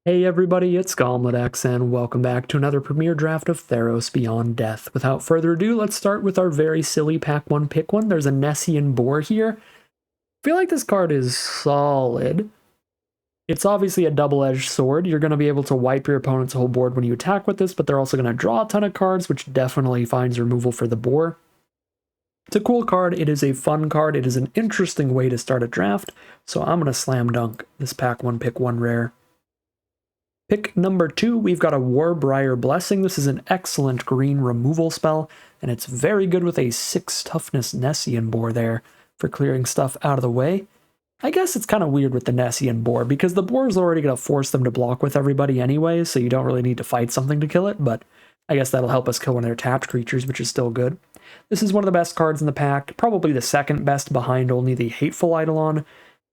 Hey everybody, it's GauntletX, and welcome back to another premiere draft of Theros Beyond Death. Without further ado, let's start with our very silly pack 1 pick one. There's a Nessian Boar here. I feel like this card is solid. It's obviously a double-edged sword. You're going to be able to wipe your opponent's whole board when you attack with this, but they're also going to draw a ton of cards, which definitely finds removal for the Boar. It's a cool card, it is a fun card, it is an interesting way to start a draft, so I'm going to slam dunk this pack 1 pick 1 rare. Pick number 2, we've got a Warbriar Blessing. This is an excellent green removal spell, and it's very good with a 6 toughness Nessian Boar there for clearing stuff out of the way. I guess it's kind of weird with the Nessian Boar, because the Boar is already going to force them to block with everybody anyway, so you don't really need to fight something to kill it, but I guess that'll help us kill one of their tapped creatures, which is still good. This is one of the best cards in the pack, probably the second best behind only the Hateful Eidolon,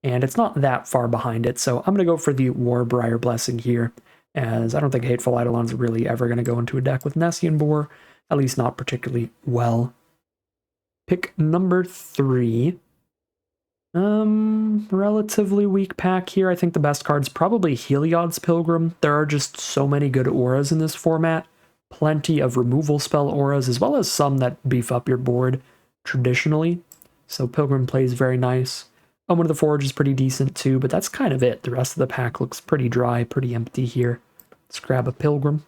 and it's not that far behind it, so I'm going to go for the Warbriar Blessing here, as I don't think Hateful Eidolon's really ever going to go into a deck with Nessian Boar, at least not particularly well. Pick number 3. Relatively weak pack here. I think the best card's probably Heliod's Pilgrim. There are just so many good auras in this format. Plenty of removal spell auras, as well as some that beef up your board traditionally. So Pilgrim plays very nice. Omen of the Forge is pretty decent too, but that's kind of it. The rest of the pack looks pretty dry, pretty empty here. Let's grab a Pilgrim.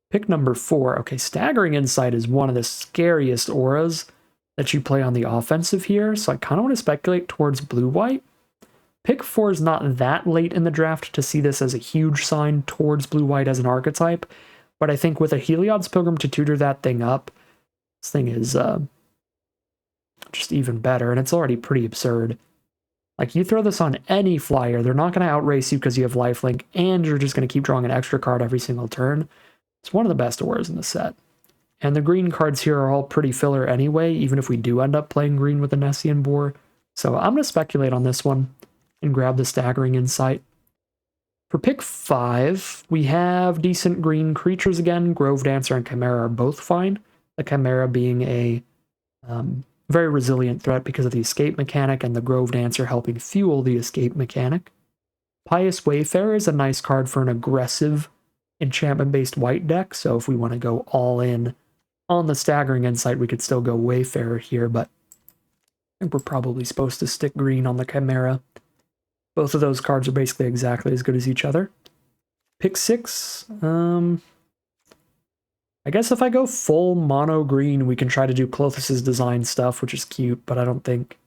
Pick number 4. Okay, Staggering Insight is one of the scariest auras that you play on the offensive here, so I kind of want to speculate towards blue-white. Pick 4 is not that late in the draft to see this as a huge sign towards blue-white as an archetype, but I think with a Heliod's Pilgrim to tutor that thing up, this thing is just even better, and it's already pretty absurd. Like, you throw this on any flyer, they're not going to outrace you because you have lifelink, and you're just going to keep drawing an extra card every single turn. It's one of the best auras in the set. And the green cards here are all pretty filler anyway, even if we do end up playing green with a Nessian Boar. So I'm going to speculate on this one and grab the Staggering Insight. For pick 5, we have decent green creatures again. Grove Dancer and Chimera are both fine. The Chimera being a very resilient threat because of the escape mechanic, and the Grove Dancer helping fuel the escape mechanic. Pious Wayfarer is a nice card for an aggressive enchantment-based white deck, so if we want to go all in on the Staggering Insight, we could still go Wayfarer here, but I think we're probably supposed to stick green on the Chimera. Both of those cards are basically exactly as good as each other. Pick 6, I guess if I go full mono green, we can try to do Klothys' design stuff, which is cute, but I don't think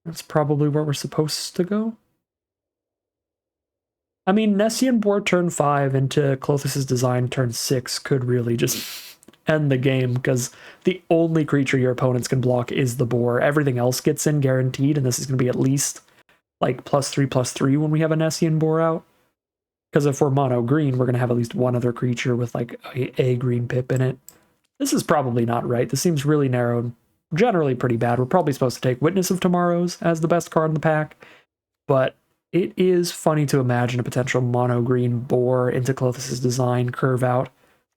that's probably where we're supposed to go. I mean, Nessian Boar turn 5 into Klothys' design turn 6 could really just end the game, because the only creature your opponents can block is the Boar. Everything else gets in guaranteed, and this is going to be at least like +3/+3 when we have a Nessian Boar out. Because if we're mono green, we're going to have at least one other creature with like a green pip in it. This is probably not right. This seems really narrowed. Generally pretty bad. We're probably supposed to take Witness of Tomorrows as the best card in the pack. But it is funny to imagine a potential mono green Boar into Klothys' design curve out.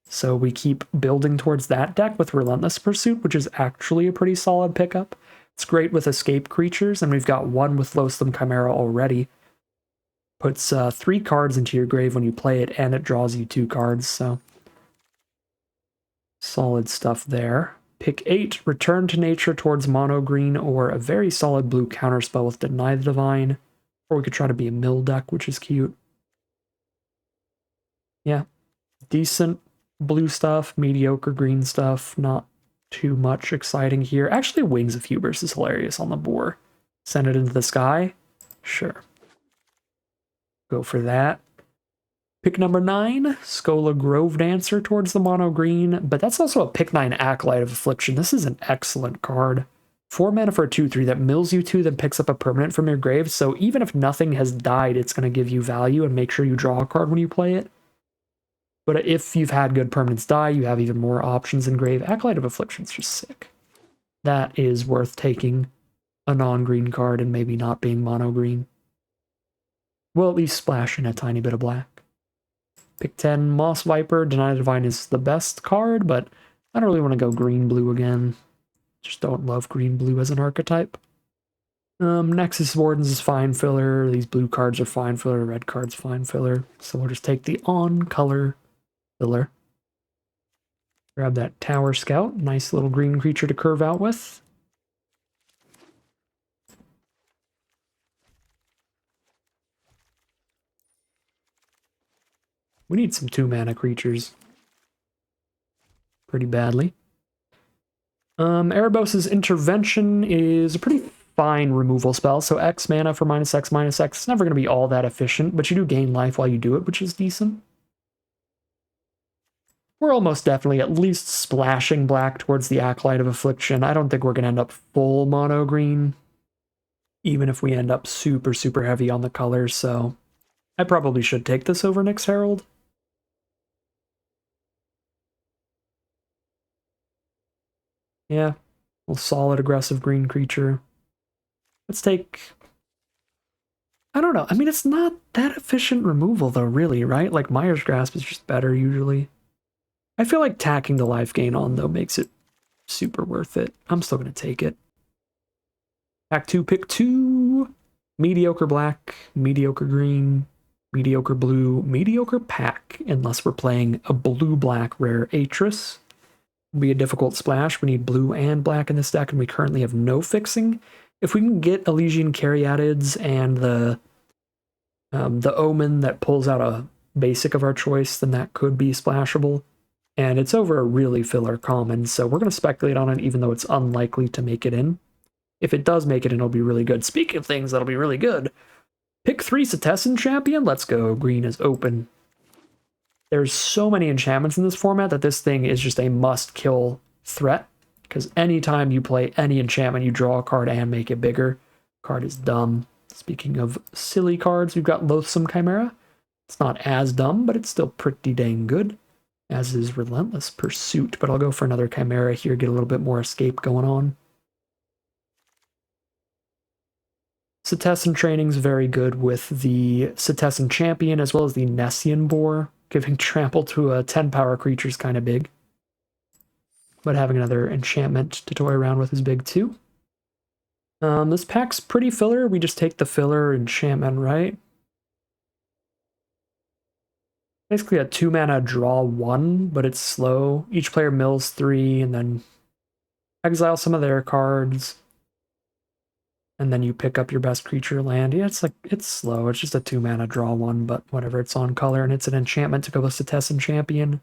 So we keep building towards that deck with Relentless Pursuit, which is actually a pretty solid pickup. It's great with escape creatures, and we've got one with Loathsome Chimera already. Puts 3 cards into your grave when you play it, and it draws you 2 cards, so solid stuff there. Pick 8, Return to Nature towards mono green, or a very solid blue counterspell with Deny the Divine, or we could try to be a mill deck, which is cute. Yeah, decent blue stuff, mediocre green stuff, not too much exciting here. Actually, Wings of Hubris is hilarious on the Boar. Send it into the sky? Sure. Go for that. Pick number 9, Skola Grove Dancer towards the mono green, but that's also a pick 9 Acolyte of Affliction. This is an excellent card. 4 mana for a 2/3 that mills you 2, then picks up a permanent from your grave, so even if nothing has died, it's going to give you value and make sure you draw a card when you play it. But if you've had good permanents die, you have even more options in grave. Acolyte of Affliction is just sick. That is worth taking a non-green card and maybe not being mono green. We'll at least splash in a tiny bit of black. Pick 10, Moss Viper. Deny the Divine is the best card, but I don't really want to go green-blue again. Just don't love green-blue as an archetype. Nexus Wardens is fine filler. These blue cards are fine filler. Red cards fine filler. So we'll just take the on color filler. Grab that Tower Scout. Nice little green creature to curve out with. We need some 2-mana creatures. Pretty badly. Erebos' Intervention is a pretty fine removal spell, so X mana for -X, -X. It's never going to be all that efficient, but you do gain life while you do it, which is decent. We're almost definitely at least splashing black towards the Acolyte of Affliction. I don't think we're going to end up full mono green, even if we end up super, super heavy on the colors, so I probably should take this over Nyx Herald. Yeah, a solid aggressive green creature. Let's take... I don't know. I mean, it's not that efficient removal, though, really, right? Like, Mire's Grasp is just better, usually. I feel like tacking the life gain on, though, makes it super worth it. I'm still going to take it. Pack 2, pick 2. Mediocre black, mediocre green, mediocre blue, mediocre pack, unless we're playing a blue-black rare Atris. Will be a difficult splash. We need blue and black in this deck, and we currently have no fixing. If we can get Elysian Caryatids and the Omen that pulls out a basic of our choice, then that could be splashable. And it's over a really filler common, so we're going to speculate on it, even though it's unlikely to make it in. If it does make it in, it'll be really good. Speaking of things that'll be really good, pick 3 Setessan Champion. Let's go. Green is open. There's so many enchantments in this format that this thing is just a must-kill threat, because anytime you play any enchantment, you draw a card and make it bigger. Card is dumb. Speaking of silly cards, we've got Loathsome Chimera. It's not as dumb, but it's still pretty dang good, as is Relentless Pursuit. But I'll go for another Chimera here, get a little bit more escape going on. Setessan Training's very good with the Setessan Champion, as well as the Nessian Boar. Giving trample to a 10-power creature is kind of big. But having another enchantment to toy around with is big too. This pack's pretty filler. We just take the filler enchantment, right? Basically a 2-mana draw 1, but it's slow. Each player mills 3 and then exile some of their cards. And then you pick up your best creature land. Yeah, it's slow. It's just a 2-mana draw 1, but whatever. It's on color, and it's an enchantment to go with Setessan Champion.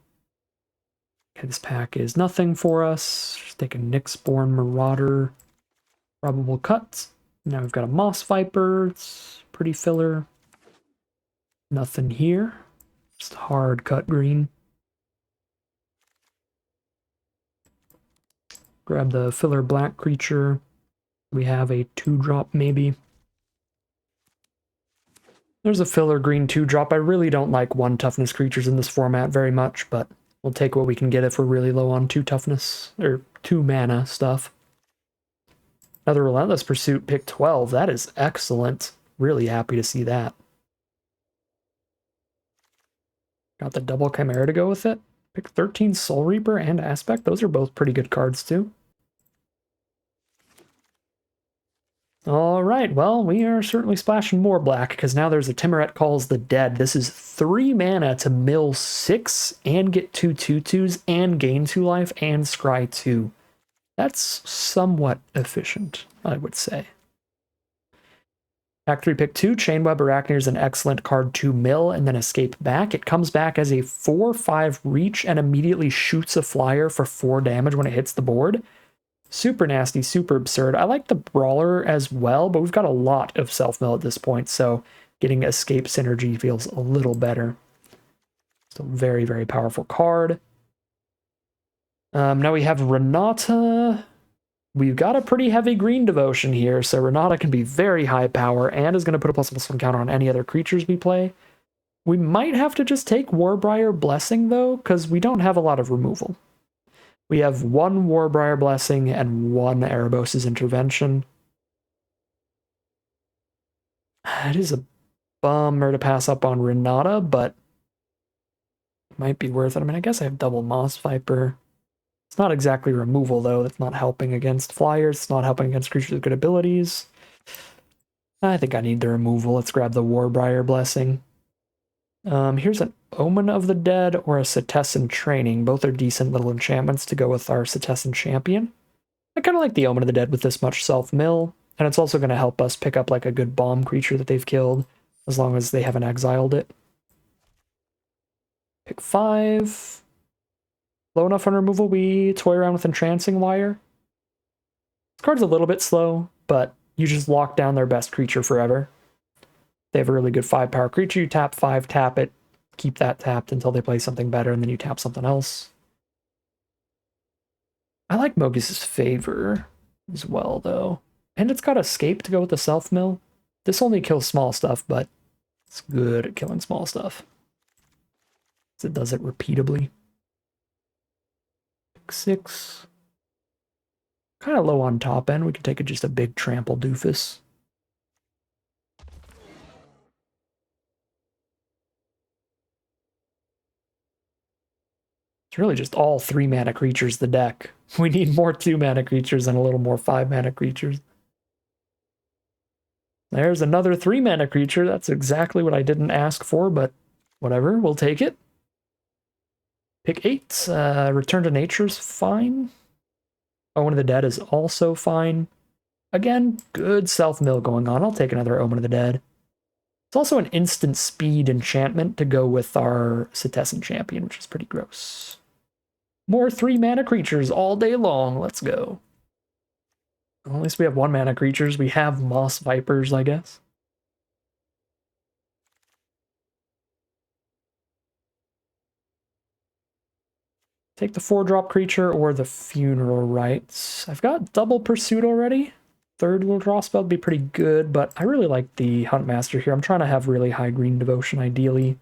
Okay, this pack is nothing for us. Just take a Nyxborn Marauder. Probable cut. Now we've got a Moss Viper. It's pretty filler. Nothing here. Just hard cut green. Grab the filler black creature. We have a 2-drop maybe. There's a filler green 2-drop. I really don't like 1 toughness creatures in this format very much, but we'll take what we can get if we're really low on 2 toughness, or 2 mana stuff. Another Relentless Pursuit, pick 12. That is excellent. Really happy to see that. Got the double Chimera to go with it. Pick 13 Soul Reaper and Aspect. Those are both pretty good cards too. All right, well, we are certainly splashing more black, because now there's a Timuret Calls the Dead. This is 3 mana to mill 6 and get 2 2/2s and gain 2 life and scry 2. That's somewhat efficient, I would say. Pack 3, pick 2. Chainweb Arachne is an excellent card to mill and then escape back. It comes back as a 4/5 reach and immediately shoots a flyer for 4 damage when it hits the board. Super nasty, super absurd. I like the Brawler as well, but we've got a lot of self-mill at this point, so getting escape synergy feels a little better. Still very, very powerful card. Now we have Renata. We've got a pretty heavy green devotion here, so Renata can be very high power and is going to put a +1/+1 counter on any other creatures we play. We might have to just take Warbriar Blessing, though, because we don't have a lot of removal. We have 1 Warbriar Blessing and 1 Erebos' Intervention. It is a bummer to pass up on Renata, but it might be worth it. I mean, I guess I have double Moss Viper. It's not exactly removal, though. That's not helping against flyers. It's not helping against creatures with good abilities. I think I need the removal. Let's grab the Warbriar Blessing. Here's an Omen of the Dead or a Setessan Training. Both are decent little enchantments to go with our Setessan Champion. I kind of like the Omen of the Dead with this much self-mill, and it's also going to help us pick up like a good bomb creature that they've killed, as long as they haven't exiled it. Pick 5. Low enough on removal, we toy around with Entrancing Wire. This card's a little bit slow, but you just lock down their best creature forever. They have a really good 5-power creature. You tap 5, tap it, keep that tapped until they play something better, and then you tap something else. I like Mogis' Favor as well, though. And it's got Escape to go with the self-mill. This only kills small stuff, but it's good at killing small stuff. It does it repeatably. Pick 6. Kind of low on top end. We could take just a big trample doofus. It's really just all 3-mana creatures, the deck. We need more 2-mana creatures and a little more 5-mana creatures. There's another 3-mana creature. That's exactly what I didn't ask for, but whatever, we'll take it. Pick 8. Return to Nature's fine. Omen of the Dead is also fine. Again, good self-mill going on. I'll take another Omen of the Dead. It's also an instant speed enchantment to go with our Setessan Champion, which is pretty gross. More 3-mana creatures all day long. Let's go. Well, at least we have 1-mana creatures. We have Moss Vipers, I guess. Take the 4-drop creature or the Funeral Rites. I've got Double Pursuit already. 3rd little draw spell would be pretty good, but I really like the Huntmaster here. I'm trying to have really high green devotion, ideally.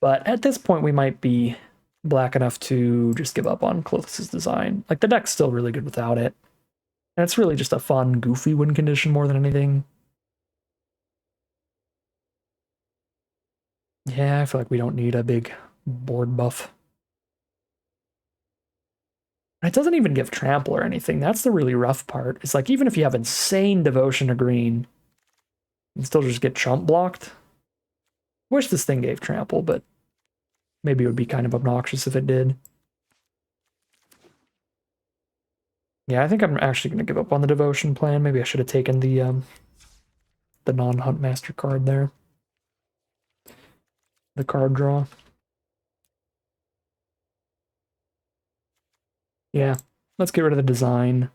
But at this point, we might be black enough to just give up on Klothys' design. Like, the deck's still really good without it. And it's really just a fun, goofy win condition more than anything. Yeah, I feel like we don't need a big board buff. It doesn't even give trample or anything. That's the really rough part. It's like, even if you have insane devotion to green, you can still just get chump blocked. Wish this thing gave trample, but maybe it would be kind of obnoxious if it did. Yeah, I think I'm actually going to give up on the devotion plan. Maybe I should have taken the non-hunt master card there. The card draw. Yeah, let's get rid of the design.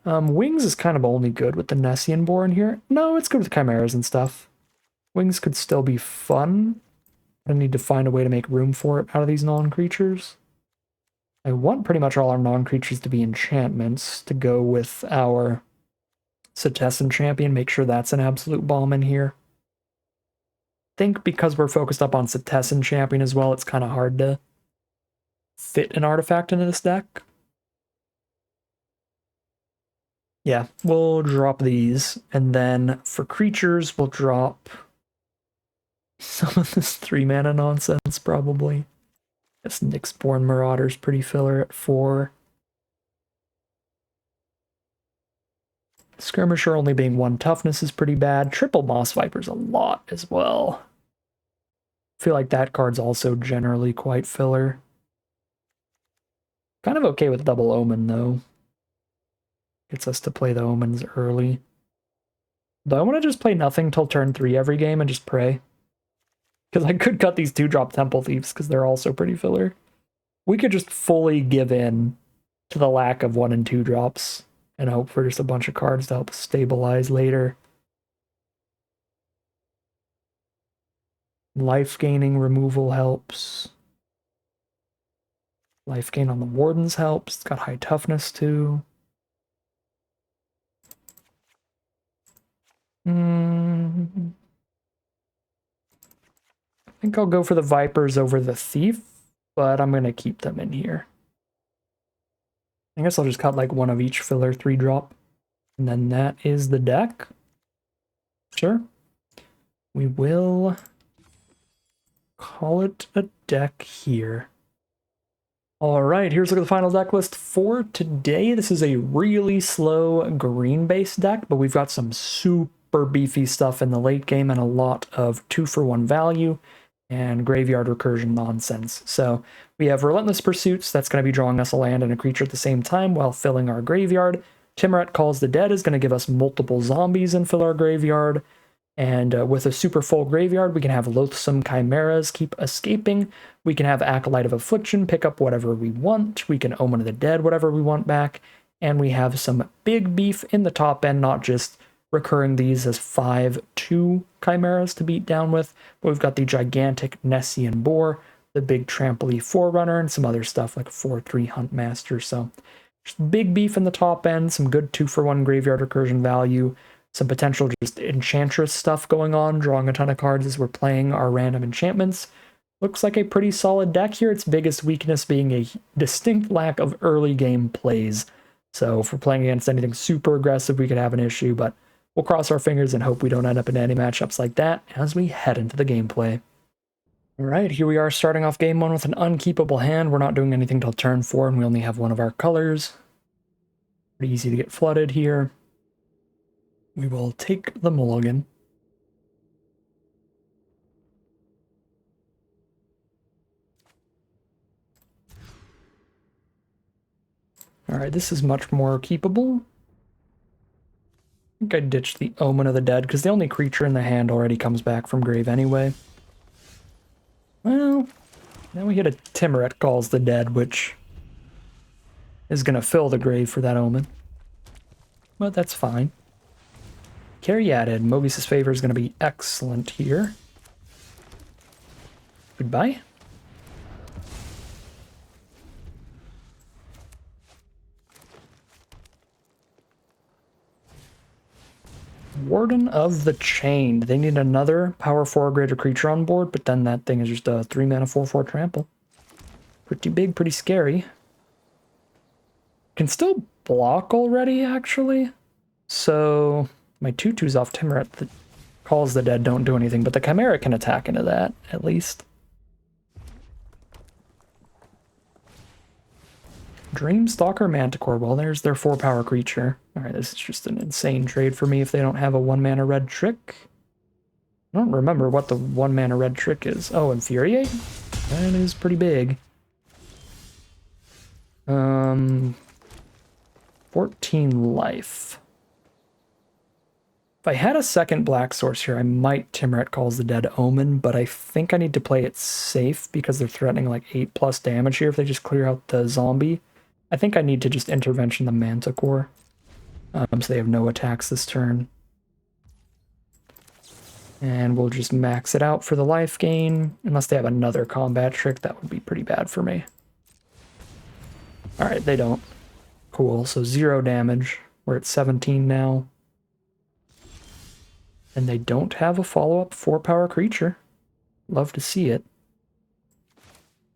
Wings is kind of only good with the Nessian Born here. No, it's good with chimeras and stuff. Wings could still be fun. I need to find a way to make room for it out of these non-creatures. I want pretty much all our non-creatures to be enchantments to go with our Setessan Champion. Make sure that's an absolute bomb in here. I think because we're focused up on Setessan Champion as well, it's kind of hard to fit an artifact into this deck. Yeah, we'll drop these, and then for creatures, we'll drop some of this 3-mana nonsense, probably. This Nyxborn Marauder's pretty filler at 4. Skirmisher only being 1 toughness is pretty bad. Triple Moss Viper's a lot as well. I feel like that card's also generally quite filler. Kind of okay with Double Omen, though. Gets us to play the Omens early. Though I want to just play nothing till turn 3 every game and just pray. Because I could cut these 2-drop Temple Thieves because they're also pretty filler. We could just fully give in to the lack of 1 and 2 drops and hope for just a bunch of cards to help us stabilize later. Life gaining removal helps. Life gain on the Wardens helps. It's got high toughness too. I think I'll go for the Vipers over the Thief, but I'm going to keep them in here. I guess I'll just cut like 1 of each filler 3-drop. And then that is the deck. Sure. We will call it a deck here. Alright, here's a look at the final deck list for today. This is a really slow green-based deck, but we've got some super beefy stuff in the late game and a lot of 2-for-1 value and graveyard recursion nonsense. So we have Relentless Pursuits, that's going to be drawing us a land and a creature at the same time while filling our graveyard. Timuret Calls the Dead is going to give us multiple zombies and fill our graveyard. And with a super full graveyard, we can have Loathsome Chimeras keep escaping. We can have Acolyte of Affliction pick up whatever we want. We can Omen of the Dead whatever we want back. And we have some big beef in the top end, not just recurring these as 5/2 Chimeras to beat down with, but we've got the gigantic Nessian Boar, the big Trampoly Forerunner, and some other stuff like 4/3 Huntmaster. So just big beef in the top end, some good 2-for-1 graveyard recursion value, some potential just Enchantress stuff going on, drawing a ton of cards as we're playing our random enchantments. Looks like a pretty solid deck here, its biggest weakness being a distinct lack of early game plays. So if we're playing against anything super aggressive, we could have an issue, but we'll cross our fingers and hope we don't end up in any matchups like that as we head into the gameplay. Alright, here we are starting off game 1 with an unkeepable hand. We're not doing anything till turn 4, and we only have one of our colors. Pretty easy to get flooded here. We will take the mulligan. Alright, this is much more keepable. I think I ditched the Omen of the Dead, because the only creature in the hand already comes back from grave anyway. Well, now we get a Timuret Calls the Dead, which is going to fill the grave for that Omen. But that's fine. Caryatid, Mobius' Favor is going to be excellent here. Goodbye. Warden of the Chained. They need another power 4 or greater creature on board, but then that thing is just a 3-mana 4/4 trample. Pretty big, pretty scary. Can still block already, actually. So my 2/2s off Timuret that Calls the Dead don't do anything, but the Chimera can attack into that, at least. Dreamstalker Manticore. Well, there's their 4-power creature. Alright, this is just an insane trade for me if they don't have a 1-mana red trick. I don't remember what the 1-mana red trick is. Oh, Infuriate? That is pretty big. 14 life. If I had a second black source here, I might Timuret Calls the Dead Omen, but I think I need to play it safe because they're threatening like 8+ damage here if they just clear out the zombie. I think I need to just intervention the Manticore. So they have no attacks this turn. And we'll just max it out for the life gain. Unless they have another combat trick, that would be pretty bad for me. Alright, they don't. Cool, so 0 damage. We're at 17 now. And they don't have a follow-up 4-power creature. Love to see it.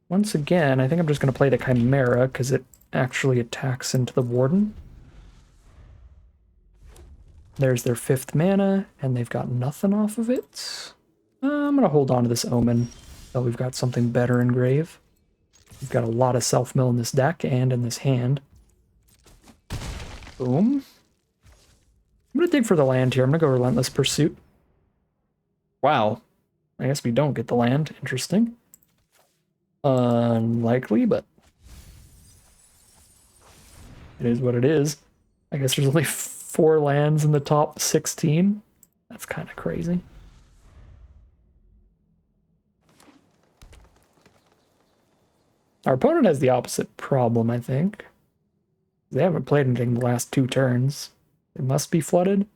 Once again, I think I'm just going to play the Chimera because it actually attacks into the Warden. There's their 5th mana, and they've got nothing off of it. I'm going to hold on to this Omen until we've got something better in grave. We've got a lot of self-mill in this deck and in this hand. Boom. I'm going to dig for the land here. I'm going to go Relentless Pursuit. Wow. I guess we don't get the land. Interesting. Unlikely, but it is what it is. I guess there's only 4 lands in the top 16. That's kind of crazy. Our opponent has the opposite problem, I think. They haven't played anything the last 2 turns. It must be flooded.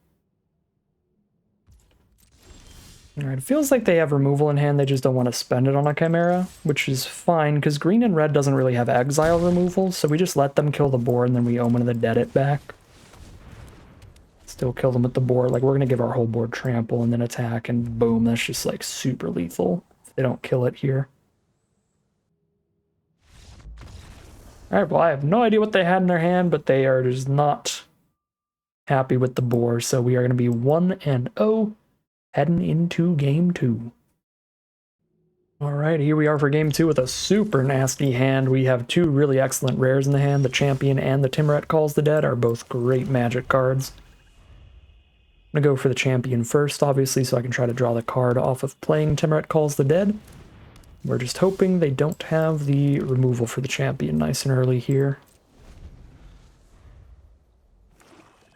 Alright, it feels like they have removal in hand, they just don't want to spend it on a Chimera, which is fine, because green and red doesn't really have exile removal, so we just let them kill the board and then we Omen of the Dead it back. Still kill them with the board, like we're going to give our whole board trample and then attack, and boom, that's just like super lethal if they don't kill it here. Alright, well I have no idea what they had in their hand, but they are just not happy with the board, so we are going to be 1-0 heading into game 2. Alright, here we are for game 2 with a super nasty hand. We have two really excellent rares in the hand. The Champion and the Timuret Calls the Dead are both great magic cards. I'm going to go for the Champion first, obviously, so I can try to draw the card off of playing Timuret Calls the Dead. We're just hoping they don't have the removal for the Champion nice and early here.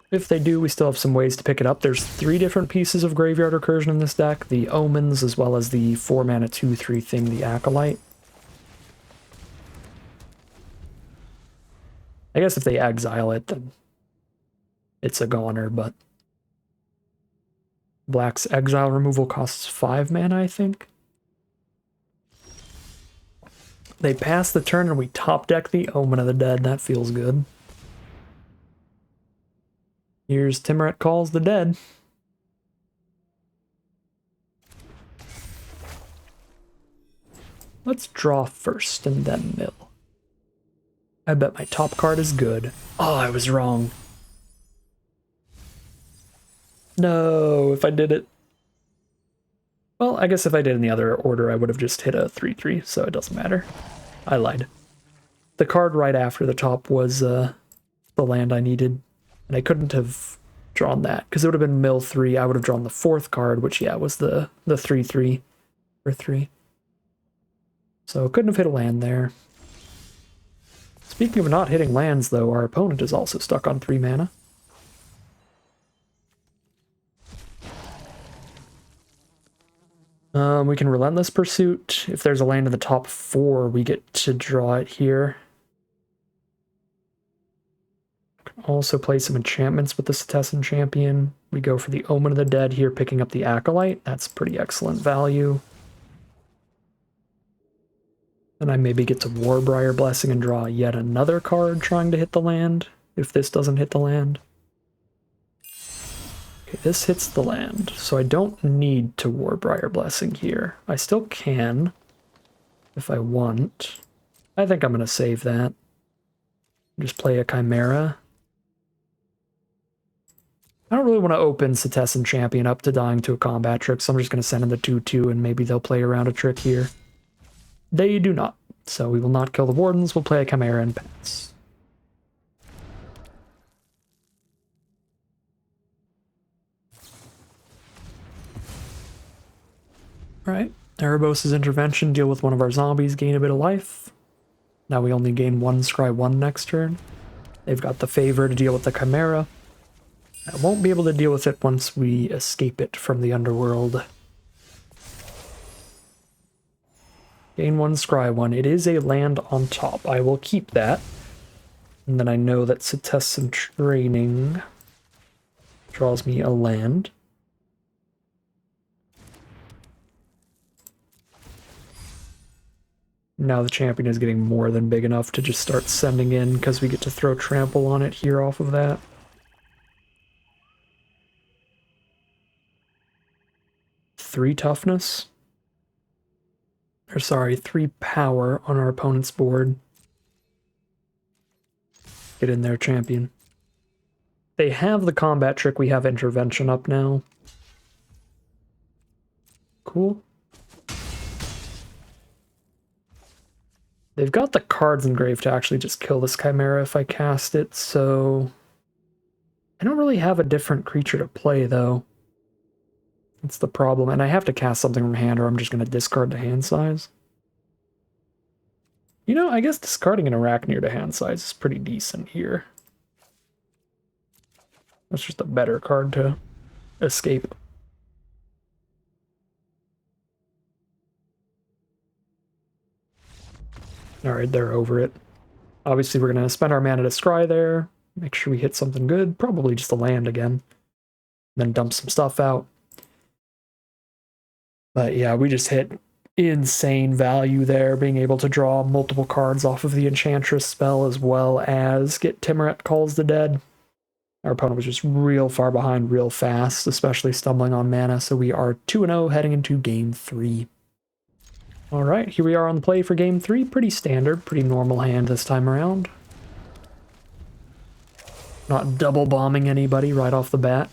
If they do, we still have some ways to pick it up. There's 3 different pieces of Graveyard Recursion in this deck. The Omens, as well as the 4-mana 2/3 thing, the Acolyte. I guess if they exile it, then it's a goner, but... Black's exile removal costs 5 mana, I think. They pass the turn and we top deck the Omen of the Dead. That feels good. Here's Timuret Calls the Dead. Let's draw first and then mill. I bet my top card is good. Oh, I was wrong. No, if I did it... Well, I guess if I did in the other order, I would have just hit a 3/3, so it doesn't matter. I lied. The card right after the top was the land I needed. And I couldn't have drawn that, because it would have been mill 3. I would have drawn the 4th card, which, yeah, was the 3/3 for 3. So couldn't have hit a land there. Speaking of not hitting lands, though, our opponent is also stuck on 3 mana. We can Relentless Pursuit. If there's a land in the top 4, we get to draw it here. Also play some enchantments with the Cetessan Champion. We go for the Omen of the Dead here, picking up the Acolyte. That's pretty excellent value. Then I maybe get to Warbriar Blessing and draw yet another card trying to hit the land, if this doesn't hit the land. Okay, this hits the land, so I don't need to Warbriar Blessing here. I still can, if I want. I think I'm going to save that. Just play a Chimera. I don't really want to open Cetessan Champion up to dying to a combat trick, so I'm just going to send in the 2/2 and maybe they'll play around a trick here. They do not, so we will not kill the Wardens, we'll play a Chimera and pass. Alright, Erebos' Intervention, deal with one of our zombies, gain a bit of life. Now we only gain 1 Scry 1 next turn. They've got the favor to deal with the Chimera. I won't be able to deal with it once we escape it from the Underworld. Gain 1, scry 1. It is a land on top. I will keep that. And then I know that Cetessan Training draws me a land. Now the Champion is getting more than big enough to just start sending in, because we get to throw Trample on it here off of that. 3 toughness. Or sorry, 3 power on our opponent's board. Get in there, Champion. They have the combat trick, we have intervention up now. Cool. They've got the cards engraved to actually just kill this Chimera if I cast it, so... I don't really have a different creature to play, though. That's the problem, and I have to cast something from hand or I'm just going to discard the hand size. You know, I guess discarding an Arachneer to hand size is pretty decent here. That's just a better card to escape. Alright, they're over it. Obviously we're going to spend our mana to scry there, make sure we hit something good, probably just a land again, then dump some stuff out. But yeah, we just hit insane value there, being able to draw multiple cards off of the Enchantress spell as well as get Timuret Calls the Dead. Our opponent was just real far behind real fast, especially stumbling on mana, so we are 2-0 heading into Game 3. Alright, here we are on the play for Game 3. Pretty standard, pretty normal hand this time around. Not double bombing anybody right off the bat.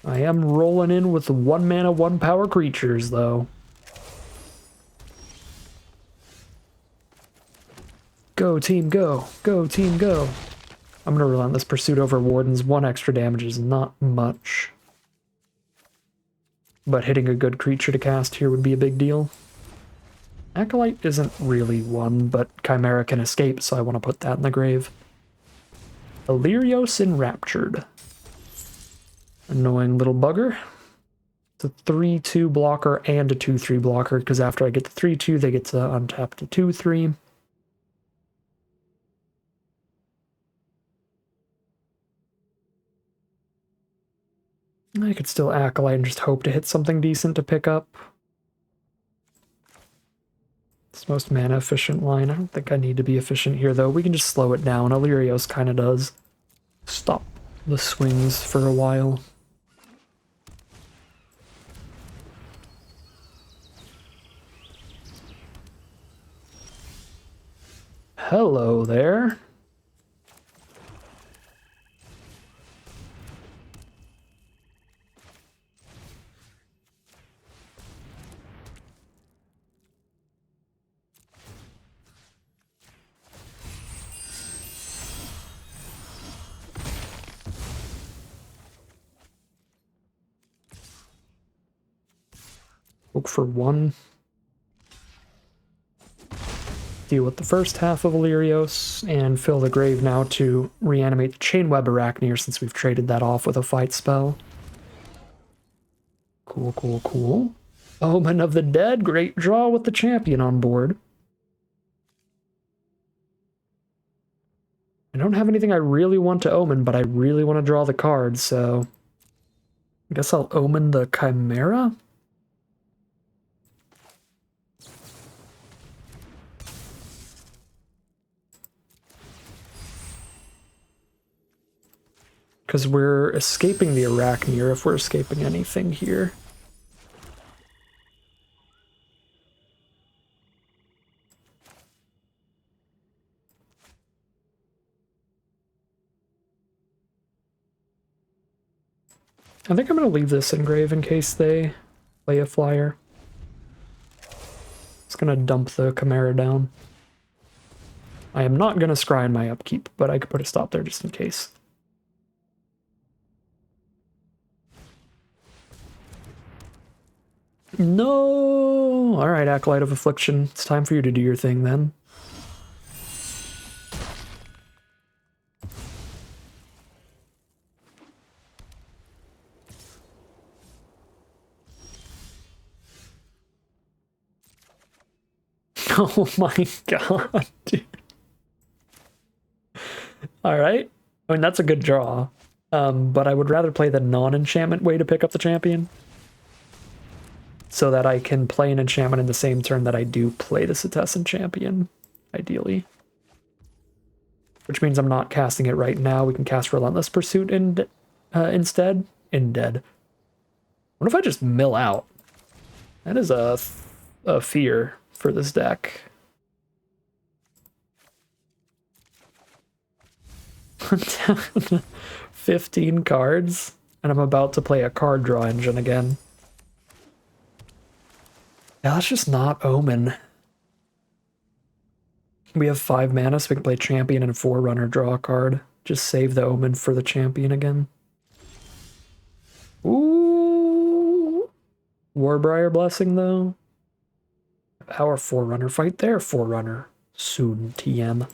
I am rolling in with 1 mana, 1 power creatures, though. Go, team, go. Go, team, go. I'm going to Relentless Pursuit over Wardens. 1 extra damage is not much. But hitting a good creature to cast here would be a big deal. Acolyte isn't really one, but Chimera can escape, so I want to put that in the grave. Illyrios Enraptured. Annoying little bugger. It's a 3/2 blocker and a 2/3 blocker, because after I get the 3/2, they get to untap the 2/3. I could still Acolyte and just hope to hit something decent to pick up. It's the most mana efficient line. I don't think I need to be efficient here, though. We can just slow it down. Illyrios kind of does stop the swings for a while. Hello there. Hope for 1. Deal with the first half of Illyrios, and fill the grave now to reanimate the Chainweb Arachneer since we've traded that off with a fight spell. Cool, cool, cool. Omen of the Dead, great draw with the champion on board. I don't have anything I really want to omen, but I really want to draw the card, so I guess I'll omen the Chimera? Because we're escaping the Arachneer if we're escaping anything here. I think I'm going to leave this engrave in case they play a flyer. It's going to dump the Chimera down. I am not going to scry in my upkeep, but I could put a stop there just in case. No! Alright, Acolyte of Affliction. It's time for you to do your thing then. Oh my god, dude. Alright. I mean, that's a good draw. But I would rather play the non-enchantment way to pick up the champion, so that I can play an enchantment in the same turn that I do play the Setessan champion, ideally. Which means I'm not casting it right now. We can cast Relentless Pursuit instead. What if I just mill out? That is a fear for this deck. Down 15 cards, and I'm about to play a card draw engine again. Yeah, let's just not omen. We have 5 mana, so we can play champion and Forerunner, draw a card. Just save the omen for the champion again. Ooh! Warbriar Blessing, though. Our Forerunner fight their Forerunner. Soon, TM.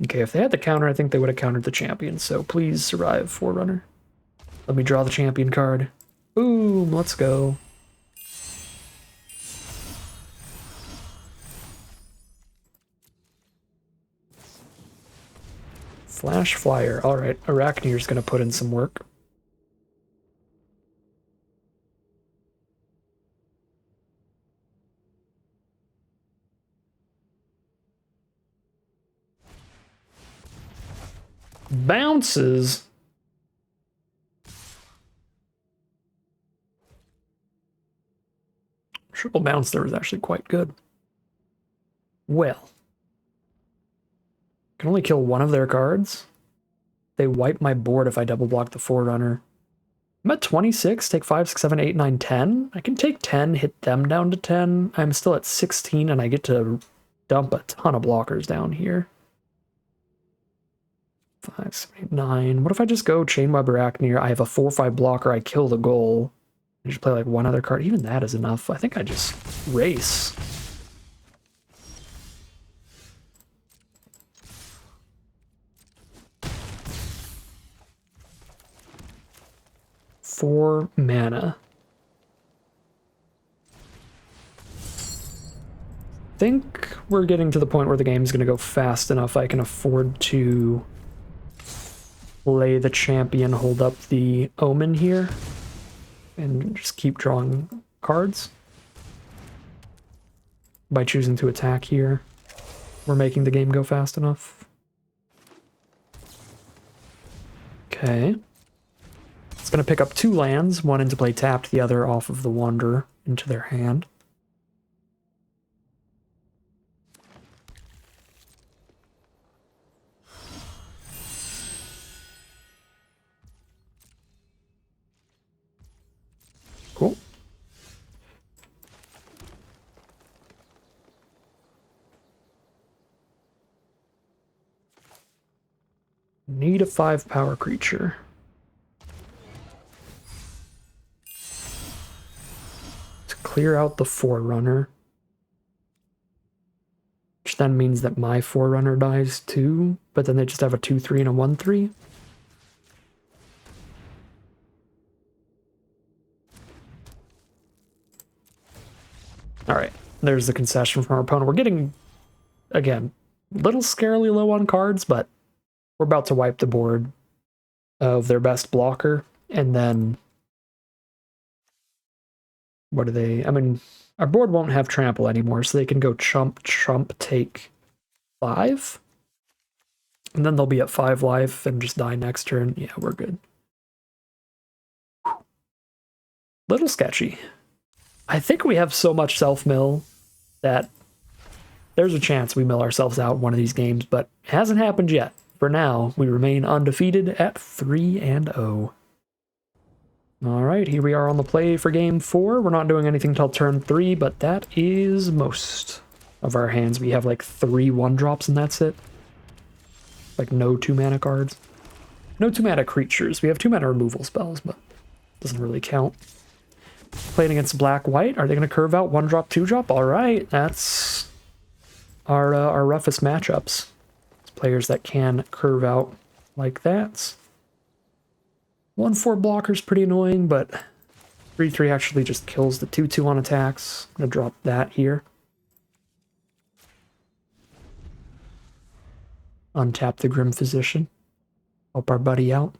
Okay, if they had the counter, I think they would have countered the champion, so please survive, Forerunner. Let me draw the champion card. Boom, let's go. Flash Flyer. Alright, Arachneer's gonna put in some work. Bounces. Triple bounce there was actually quite good. Well. Can only kill one of their cards. they wipe my board if I double block the Forerunner. I'm at 26, take 5, 6, 7, 8, 9, 10. I can take 10, hit them down to 10. I'm still at 16, and I get to dump a ton of blockers down here. 5, 7, 8, 9. What if I just go Chainweb Arachneer? I have a 4/5 blocker, I kill the goal. I just play like one other card. Even that is enough. I think I just race. Four mana. Think we're getting to the point where the game's going to go fast enough I can afford to play the champion, hold up the Omen here, and just keep drawing cards. By choosing to attack here, we're making the game go fast enough. Okay. It's going to pick up 2 lands, one into play tapped, the other off of the Wanderer into their hand. Cool. Need a 5-power creature. To clear out the Forerunner. Which then means that my Forerunner dies too, but then they just have a 2/3 and a 1/3. Alright, there's the concession from our opponent. We're getting, again, a little scarily low on cards, but we're about to wipe the board of their best blocker, and then what do they... I mean, our board won't have trample anymore, so they can go chump, take 5, and then they'll be at 5 life and just die next turn. Yeah, we're good. Little sketchy. I think we have so much self-mill that there's a chance we mill ourselves out one of these games, but it hasn't happened yet. For now, we remain undefeated at 3-0. Alright, here we are on the play for game 4. We're not doing anything till turn 3, but that is most of our hands. We have like 3 1-drops and that's it. Like no 2-mana cards. No 2-mana creatures. We have 2-mana removal spells, but doesn't really count. Playing against black-white, are they going to curve out 1-drop, 2-drop? Alright, that's our roughest matchups. It's players that can curve out like that. 1/4 blocker's pretty annoying, but 3/3 actually just kills the 2/2 on attacks. I'm going to drop that here. Untap the Grim Physician. Help our buddy out.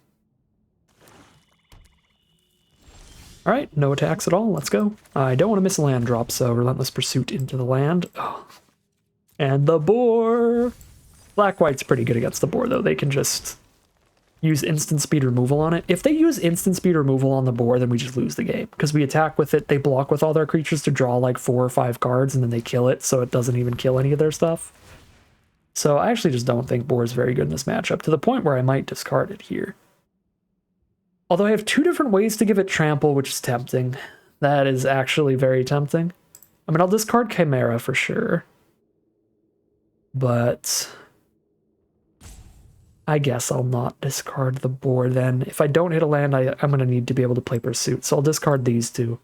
Alright, no attacks at all. Let's go. I don't want to miss a land drop, so Relentless Pursuit into the land. Oh. And the boar! Black-white's pretty good against the boar, though. They can just use instant speed removal on it. If they use instant speed removal on the boar, then we just lose the game. Because we attack with it, they block with all their creatures to draw like 4 or 5 cards, and then they kill it, so it doesn't even kill any of their stuff. So I actually just don't think boar is very good in this matchup, to the point where I might discard it here. Although I have 2 different ways to give it trample, which is tempting. That is actually very tempting. I mean, I'll discard Chimera for sure. But I guess I'll not discard the boar then. If I don't hit a land, I'm going to need to be able to play Pursuit, so I'll discard these 2.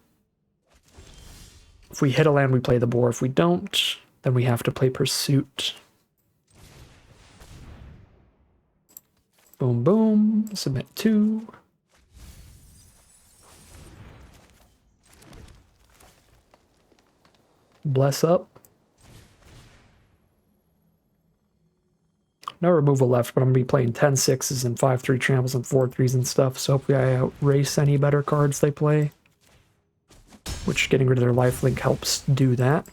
If we hit a land, we play the boar. If we don't, then we have to play Pursuit. Boom, boom. Submit 2. Bless up. No removal left, but I'm going to be playing 10 6s and 5/3 tramples and 4/3s and stuff, so hopefully I outrace any better cards they play. Which getting rid of their lifelink helps do that.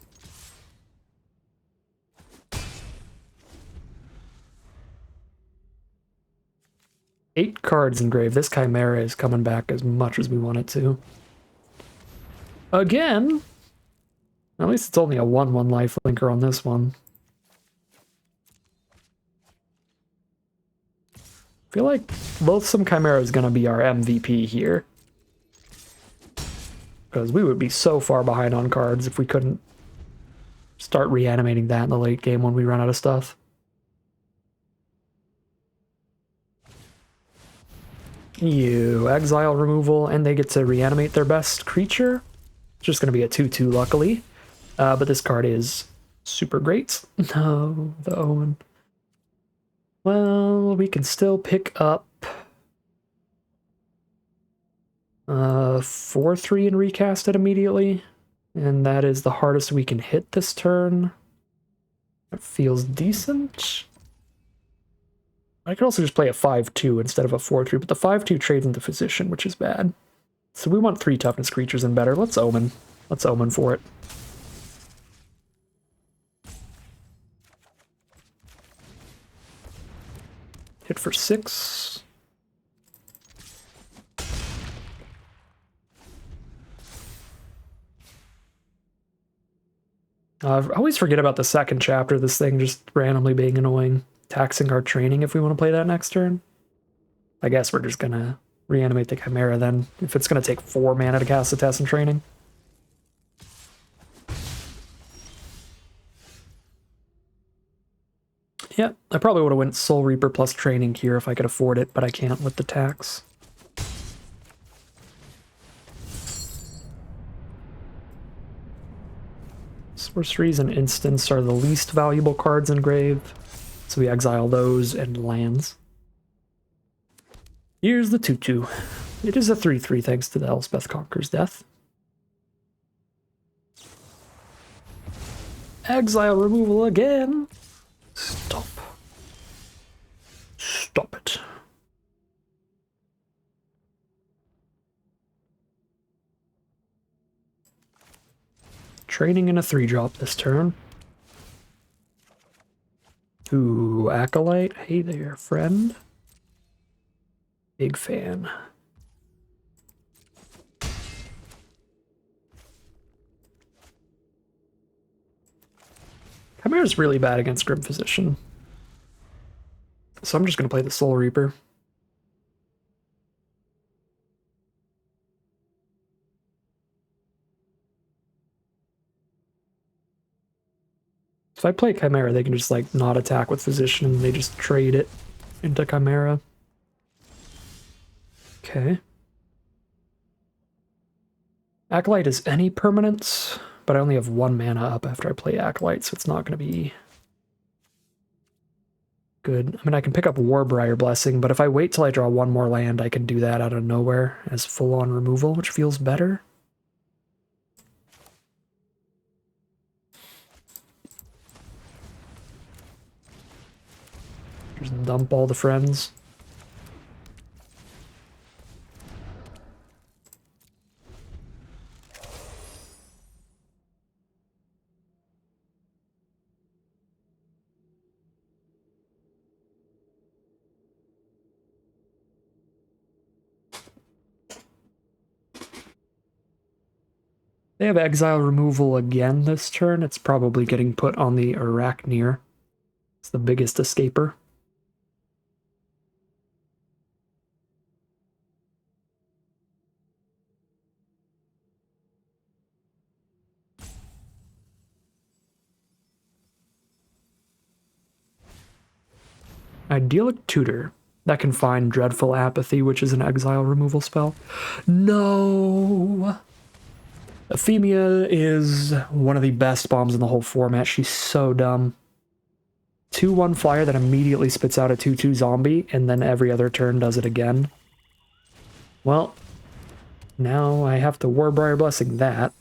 Eight cards engraved. This Chimera is coming back as much as we want it to. Again! At least it's only a 1/1 lifelinker on this one. feel like Loathsome Chimera is going to be our MVP here. Because we would be so far behind on cards if we couldn't start reanimating that in the late game when we run out of stuff. You exile removal, and they get to reanimate their best creature. It's just going to be a 2/2, luckily. But this card is super great. No, the Omen. Well, we can still pick up 4/3 and recast it immediately. And that is the hardest we can hit this turn. That feels decent. I could also just play a 5/2 instead of a 4/3, but the 5/2 trades into Physician, which is bad. So we want 3 toughness creatures and better. Let's Omen. Let's Omen for it. Hit for 6. I always forget about the second chapter, this thing just randomly being annoying. Taxing our training if we want to play that next turn. I guess we're just going to reanimate the Chimera then, if it's going to take 4 mana to cast a test in training. Yeah, I probably would have went Soul Reaper plus training here if I could afford it, but I can't with the tax. Sorceries and instants are the least valuable cards in Grave, so we exile those and lands. Here's the 2/2. It is a 3/3 thanks to the Elspeth Conqueror's death. Exile removal again. Stop. Stop it. Training in a 3-drop this turn. Ooh, Acolyte. Hey there, friend. Big fan. Chimera's really bad against Grim Physician. So I'm just going to play the Soul Reaper. If I play Chimera, they can just, like, not attack with Physician, and they just trade it into Chimera. Okay. Acolyte is any permanence, but I only have 1 mana up after I play Acolyte, so it's not going to be good. I mean, I can pick up Warbriar Blessing, but if I wait till I draw 1 more land, I can do that out of nowhere as full-on removal, which feels better. Just dump all the friends. They have exile removal again this turn. It's probably getting put on the Arachneer. It's the biggest escaper. Idyllic Tutor. That can find Dreadful Apathy, which is an exile removal spell. No! Euphemia is one of the best bombs in the whole format. She's so dumb. 2/1 flyer that immediately spits out a 2/2 zombie, and then every other turn does it again. Well, now I have to Warbriar Blessing that.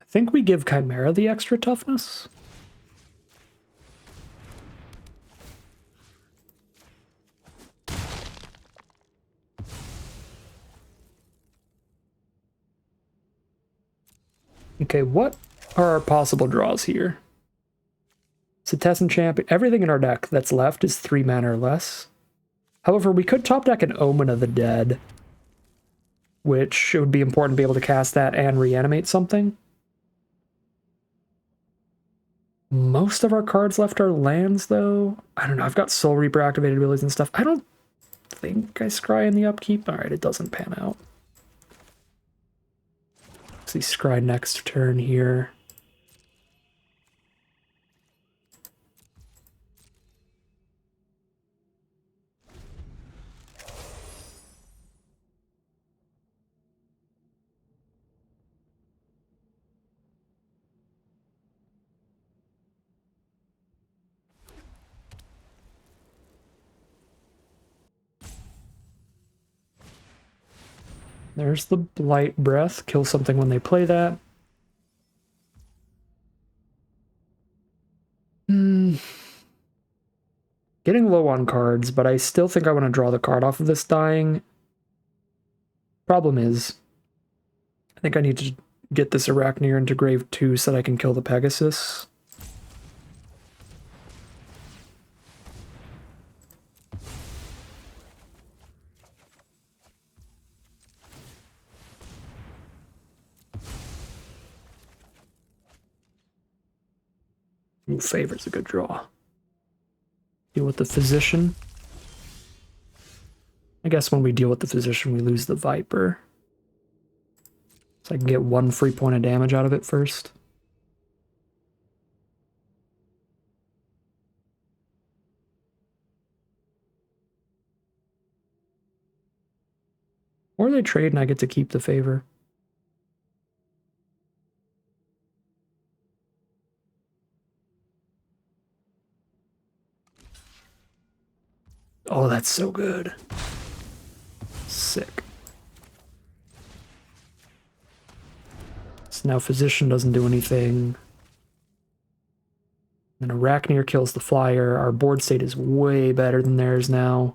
I think we give Chimera the extra toughness. Okay, what are our possible draws here? Cetessan Champion. Everything in our deck that's left is 3 mana or less. However, we could top deck an Omen of the Dead which it would be important to be able to cast that and reanimate something. Most of our cards left are lands, though. I don't know. I've got Soul Reaper activated abilities and stuff. I don't think I scry in the upkeep. All right, it doesn't pan out. Let's see, scry next turn here. There's the Blight Breath. Kill something when they play that. Getting low on cards, but I still think I want to draw the card off of this dying. Problem is, I think I need to get this Arachneer into grave 2 so that I can kill the Pegasus. Ooh, Favor's a good draw. Deal with the Physician. I guess when we deal with the Physician, we lose the Viper. So I can get 1 free point of damage out of it first. Or they trade and I get to keep the Favor. Oh, that's so good. Sick. So now Physician doesn't do anything. Then Arachneer kills the flyer. Our board state is way better than theirs now.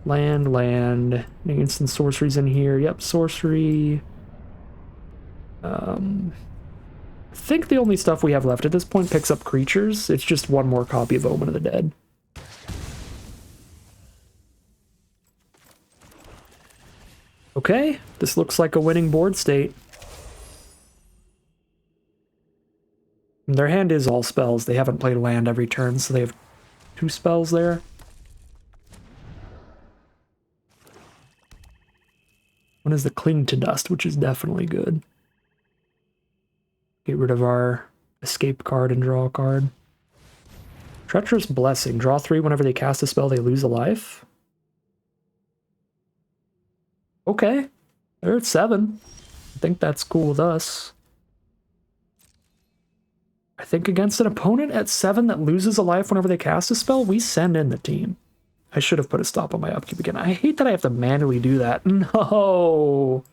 Land. Any instant sorceries in here? Yep, sorcery. I think the only stuff we have left at this point picks up creatures. It's just one more copy of Omen of the Dead. Okay, this looks like a winning board state. Their hand is all spells. They haven't played land every turn, so they have 2 spells there. One is the Cling to Dust, which is definitely good. Get rid of our escape card and draw a card. Treacherous Blessing. Draw 3 whenever they cast a spell, they lose a life. Okay, they're at 7. I think that's cool with us. I think against an opponent at 7 that loses a life whenever they cast a spell, we send in the team. I should have put a stop on my upkeep again. I hate that I have to manually do that. No!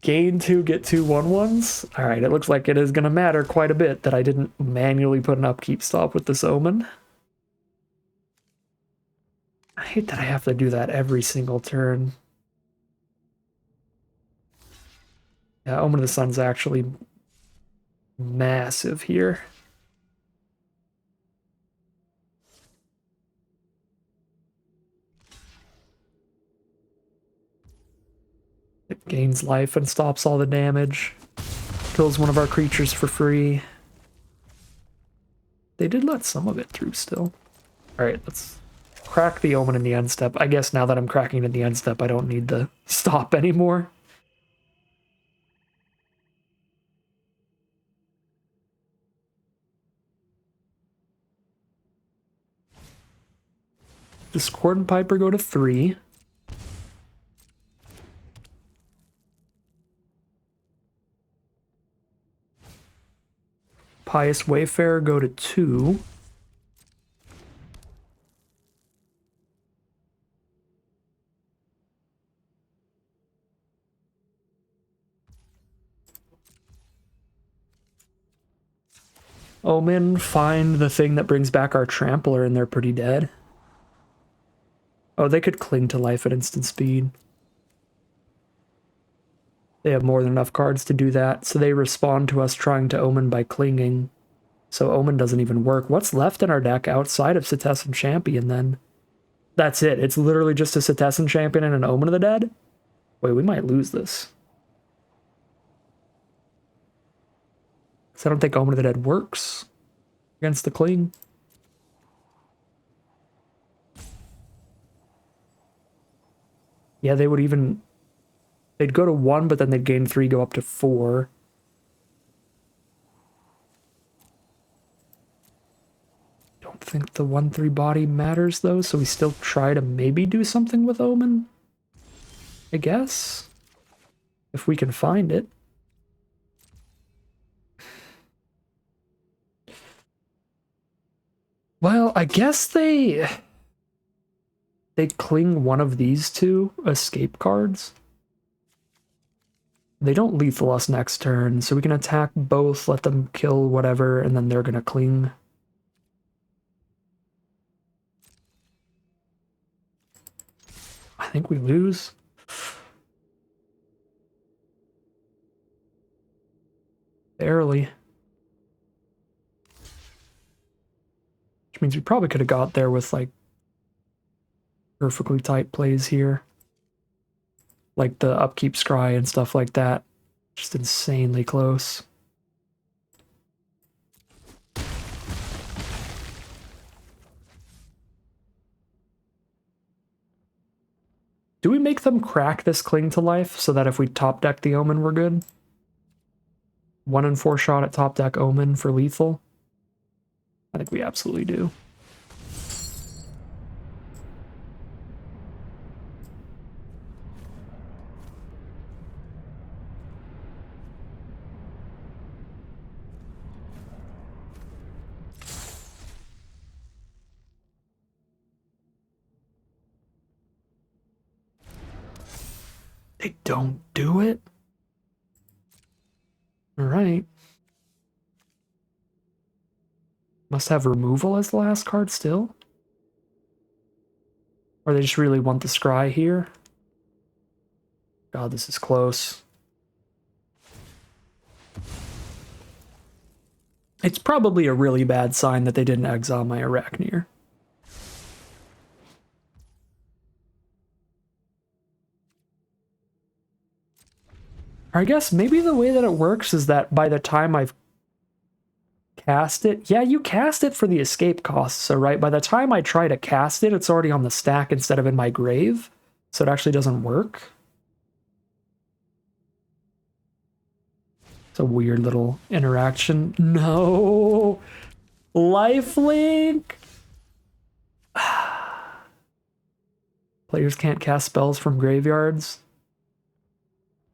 Gain 2, get 2 1/1s? Alright, it looks like it is going to matter quite a bit that I didn't manually put an upkeep stop with this Omen. I hate that I have to do that every single turn. Yeah, Omen of the Sun's actually massive here. It gains life and stops all the damage. Kills one of our creatures for free. They did let some of it through still. Alright, let's crack the Omen in the end step. I guess now that I'm cracking in the end step, I don't need to stop anymore. Discordant Piper go to 3. Pious Wayfarer go to 2. Omen, find the thing that brings back our Trampler, and they're pretty dead. Oh, they could cling to life at instant speed. They have more than enough cards to do that, so they respond to us trying to Omen by clinging. So Omen doesn't even work. What's left in our deck outside of Cetessan Champion, then? That's it. It's literally just a Cetessan champion and an Omen of the Dead. Wait, we might lose this. Because I don't think Omen of the Dead works against the Cling. Yeah, they would even... They'd go to 1, but then they'd gain 3, go up to 4. Don't think the 1/3 body matters, though, so we still try to maybe do something with Omen. I guess. If we can find it. Well, I guess they cling one of these two escape cards. They don't lethal us next turn, so we can attack both, let them kill whatever, and then they're gonna cling. I think we lose. Barely. Which means we probably could have got there with, like, perfectly tight plays here. Like the upkeep scry and stuff like that. Just insanely close. Do we make them crack this Cling to Life so that if we top deck the Omen, we're good? 1 in 4 shot at top deck Omen for lethal? I think we absolutely do. They don't do it? Alright. Must have removal as the last card still? Or they just really want the scry here? God, this is close. It's probably a really bad sign that they didn't exile my Arachneer. Or I guess maybe the way that it works is that by the time I've cast it... Yeah, you cast it for the escape cost, so right, by the time I try to cast it, it's already on the stack instead of in my grave, so it actually doesn't work. It's a weird little interaction. No! Lifelink! Players can't cast spells from graveyards.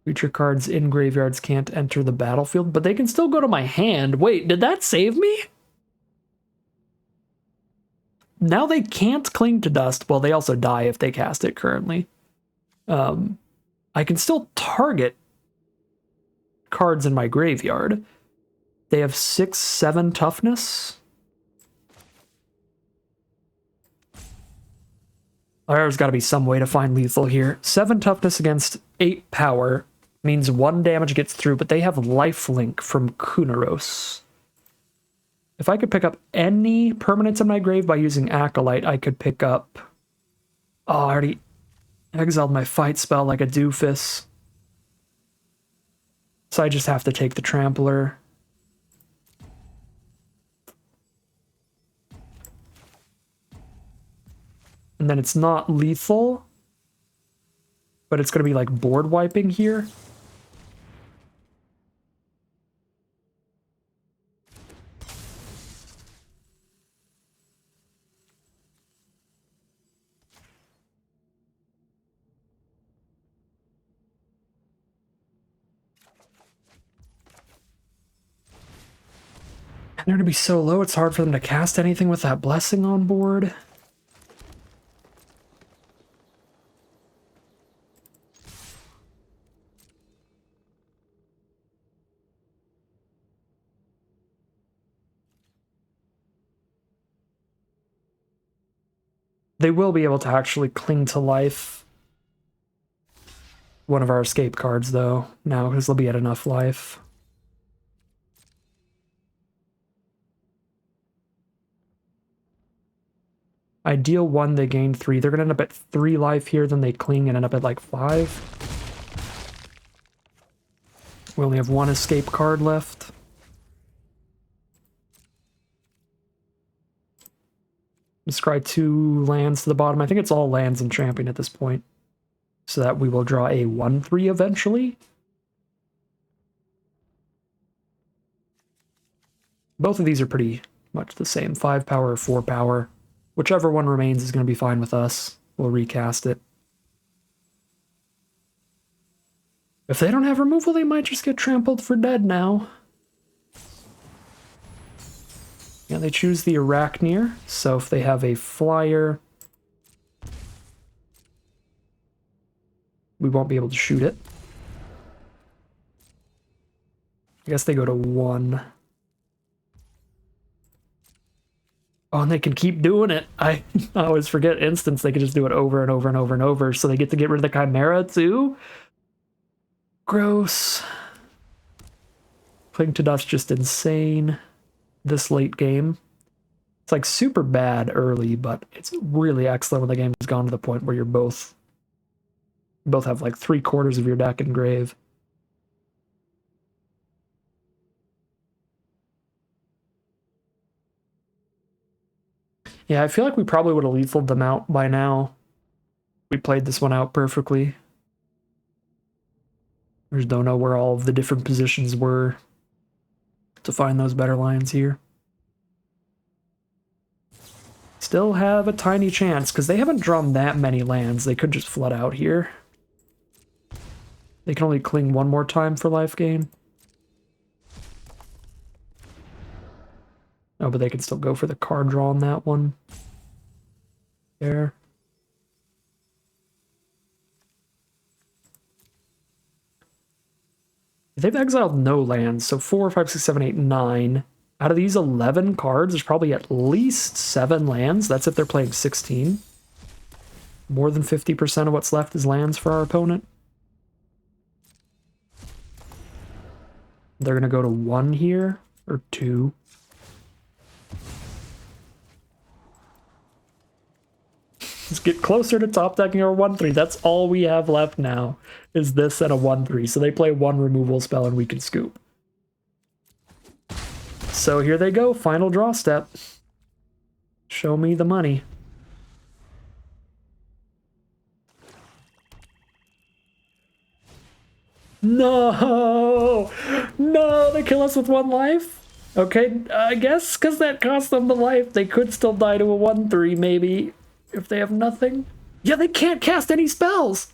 Creature cards in graveyards can't enter the battlefield, but they can still go to my hand. Wait, did that save me? Now they can't cling to dust. Well, they also die if they cast it currently. I can still target cards in my graveyard. They have 6/7 toughness. There's got to be some way to find lethal here. 7 toughness against 8 power means 1 damage gets through, but they have lifelink from Kunaros. If I could pick up any permanents in my grave by using Acolyte, I could pick up... Oh, I already exiled my fight spell like a doofus. So I just have to take the Trampler. And then it's not lethal, but it's going to be like board wiping here. And they're going to be so low, it's hard for them to cast anything with that blessing on board. They will be able to actually cling to life one of our escape cards, though, now, because they'll be at enough life. I deal 1, they gain 3. They're going to end up at 3 life here, then they cling and end up at like 5. We only have 1 escape card left. Scry 2 lands to the bottom. I think it's all lands and champion at this point. So that we will draw a 1/3 eventually. Both of these are pretty much the same. 5 power or 4 power. Whichever one remains is going to be fine with us. We'll recast it. If they don't have removal, they might just get trampled for dead now. Yeah, they choose the Arachneer, so if they have a flyer, we won't be able to shoot it. I guess they go to 1. Oh, and they can keep doing it. I always forget instants. They can just do it over and over and over and over, so they get to get rid of the Chimera too? Gross. Cling to Dust just insane this late game. It's like super bad early, but it's really excellent when the game has gone to the point where you're both have like 3/4 of your deck in grave. Yeah, I feel like we probably would have lethaled them out by now. We played this one out perfectly. I just don't know where all of the different positions were to find those better lines here. Still have a tiny chance, because they haven't drawn that many lands. They could just flood out here. They can only cling 1 more time for life gain. Oh, but they can still go for the card draw on that one. There. They've exiled no lands, so 4, 5, 6, 7, 8, 9. Out of these 11 cards, there's probably at least 7 lands. That's if they're playing 16. More than 50% of what's left is lands for our opponent. They're going to go to 1 here, or 2. Let's get closer to top decking our 1/3. That's all we have left now, is this and a 1/3. So they play 1 removal spell and we can scoop. So here they go, final draw step. Show me the money. No! No, they kill us with 1 life? Okay, I guess because that cost them the life, they could still die to a 1/3 maybe, if they have nothing. Yeah, they can't cast any spells!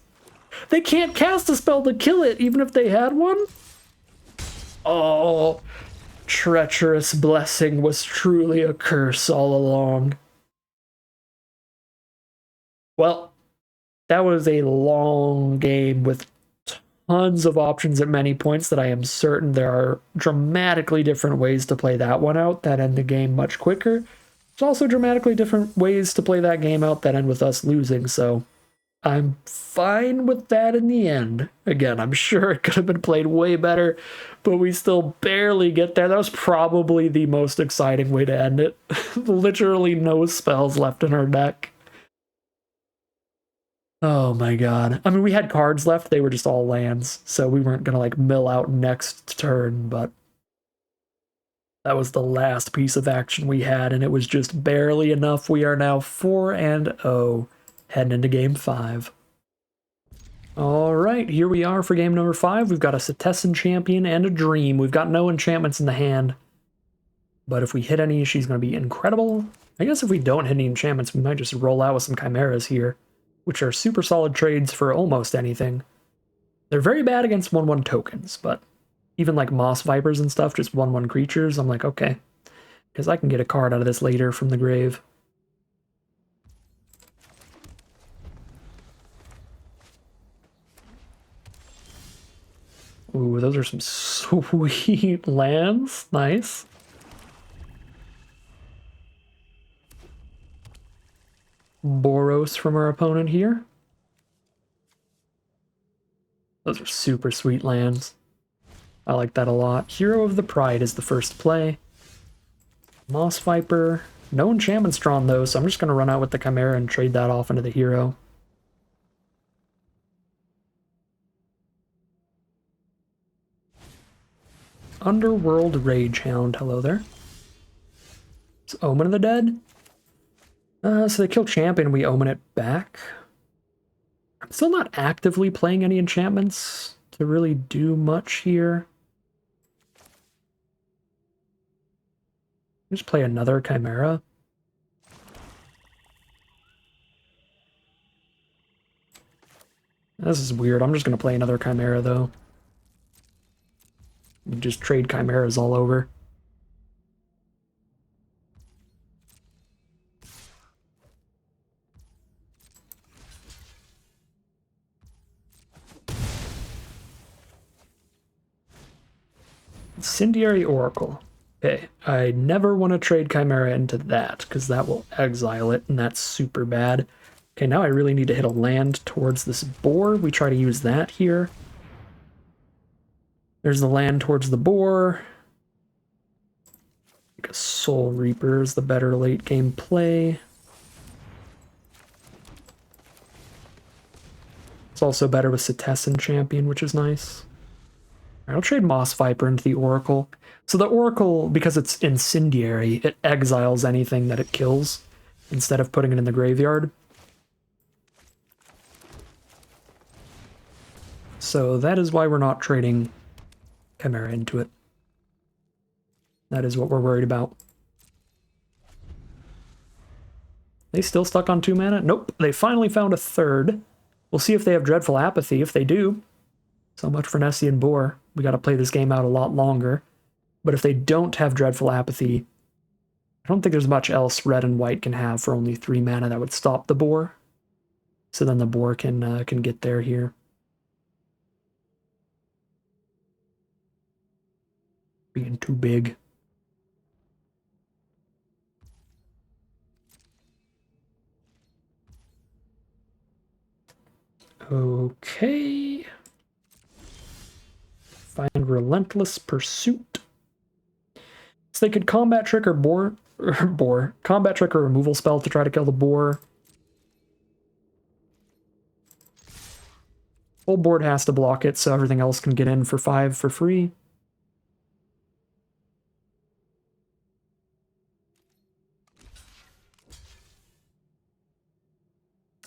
They can't cast a spell to kill it, even if they had one? Oh, treacherous blessing was truly a curse all along. Well, that was a long game with tons of options at many points that I am certain there are dramatically different ways to play that one out that end the game much quicker. There's also dramatically different ways to play that game out that end with us losing, so I'm fine with that in the end. Again, I'm sure it could have been played way better, but we still barely get there. That was probably the most exciting way to end it. Literally no spells left in our deck. Oh my god. I mean, we had cards left, they were just all lands, so we weren't gonna like mill out next turn, but that was the last piece of action we had, and it was just barely enough. We are now 4-0, heading into game 5. Alright, here we are for game number 5. We've got a Setessan champion and a Dream. We've got no enchantments in the hand, but if we hit any, she's going to be incredible. I guess if we don't hit any enchantments, we might just roll out with some Chimeras here, which are super solid trades for almost anything. They're very bad against 1/1 tokens, but even like Moss Vipers and stuff, just 1/1 creatures, I'm like, okay, because I can get a card out of this later from the grave. Ooh, those are some sweet lands. Nice. Boros from our opponent here. Those are super sweet lands. I like that a lot. Hero of the Pride is the first play. Moss Viper. No enchantments drawn though, so I'm just going to run out with the Chimera and trade that off into the hero. Underworld Ragehound, hello there. It's Omen of the Dead. So they kill champion, we omen it back. I'm still not actively playing any enchantments to really do much here. Just play another Chimera. This is weird. I'm just going to play another Chimera, though. Just trade Chimeras all over. Incendiary Oracle. Okay, I never want to trade Chimera into that, because that will exile it, and that's super bad. Okay, now I really need to hit a land towards this boar. We try to use that here. There's the land towards the boar. I think a Soul Reaper is the better late game play. It's also better with Cetessan Champion, which is nice. I'll trade Moss Viper into the Oracle. So the Oracle, because it's incendiary, it exiles anything that it kills instead of putting it in the graveyard. So that is why we're not trading Chimera into it. That is what we're worried about. They still stuck on 2 mana? Nope, they finally found a third. We'll see if they have Dreadful Apathy. If they do, so much for Nessian Boar. We got to play this game out a lot longer. But if they don't have Dreadful Apathy, I don't think there's much else red and white can have for only 3 mana that would stop the boar. So then the boar can get there here. Being too big. Okay. Find Relentless Pursuit. So they could combat trick or combat trick or removal spell to try to kill the boar. Full board has to block it, so everything else can get in for 5 for free.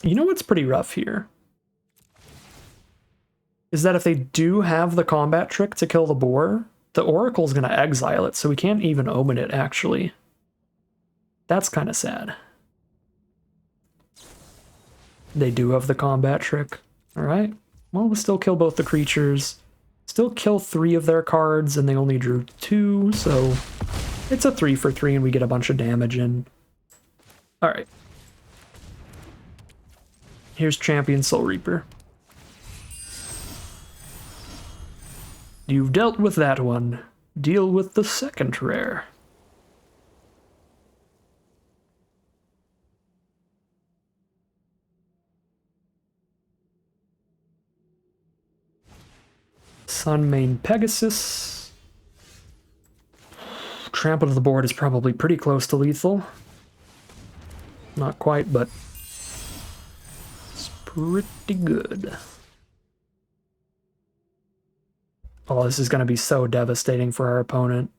You know what's pretty rough here? Is that if they do have the combat trick to kill the boar, the Oracle's going to exile it, so we can't even omen it, actually. That's kind of sad. They do have the combat trick. Alright. Well, we'll still kill both the creatures. Still kill 3 of their cards, and they only drew 2, so it's a 3 for 3, and we get a bunch of damage in. Alright. Here's Champion Soul Reaper. You've dealt with that one. Deal with the second rare. Sunmane Pegasus. Trample to the board is probably pretty close to lethal. Not quite, but it's pretty good. Oh, this is going to be so devastating for our opponent.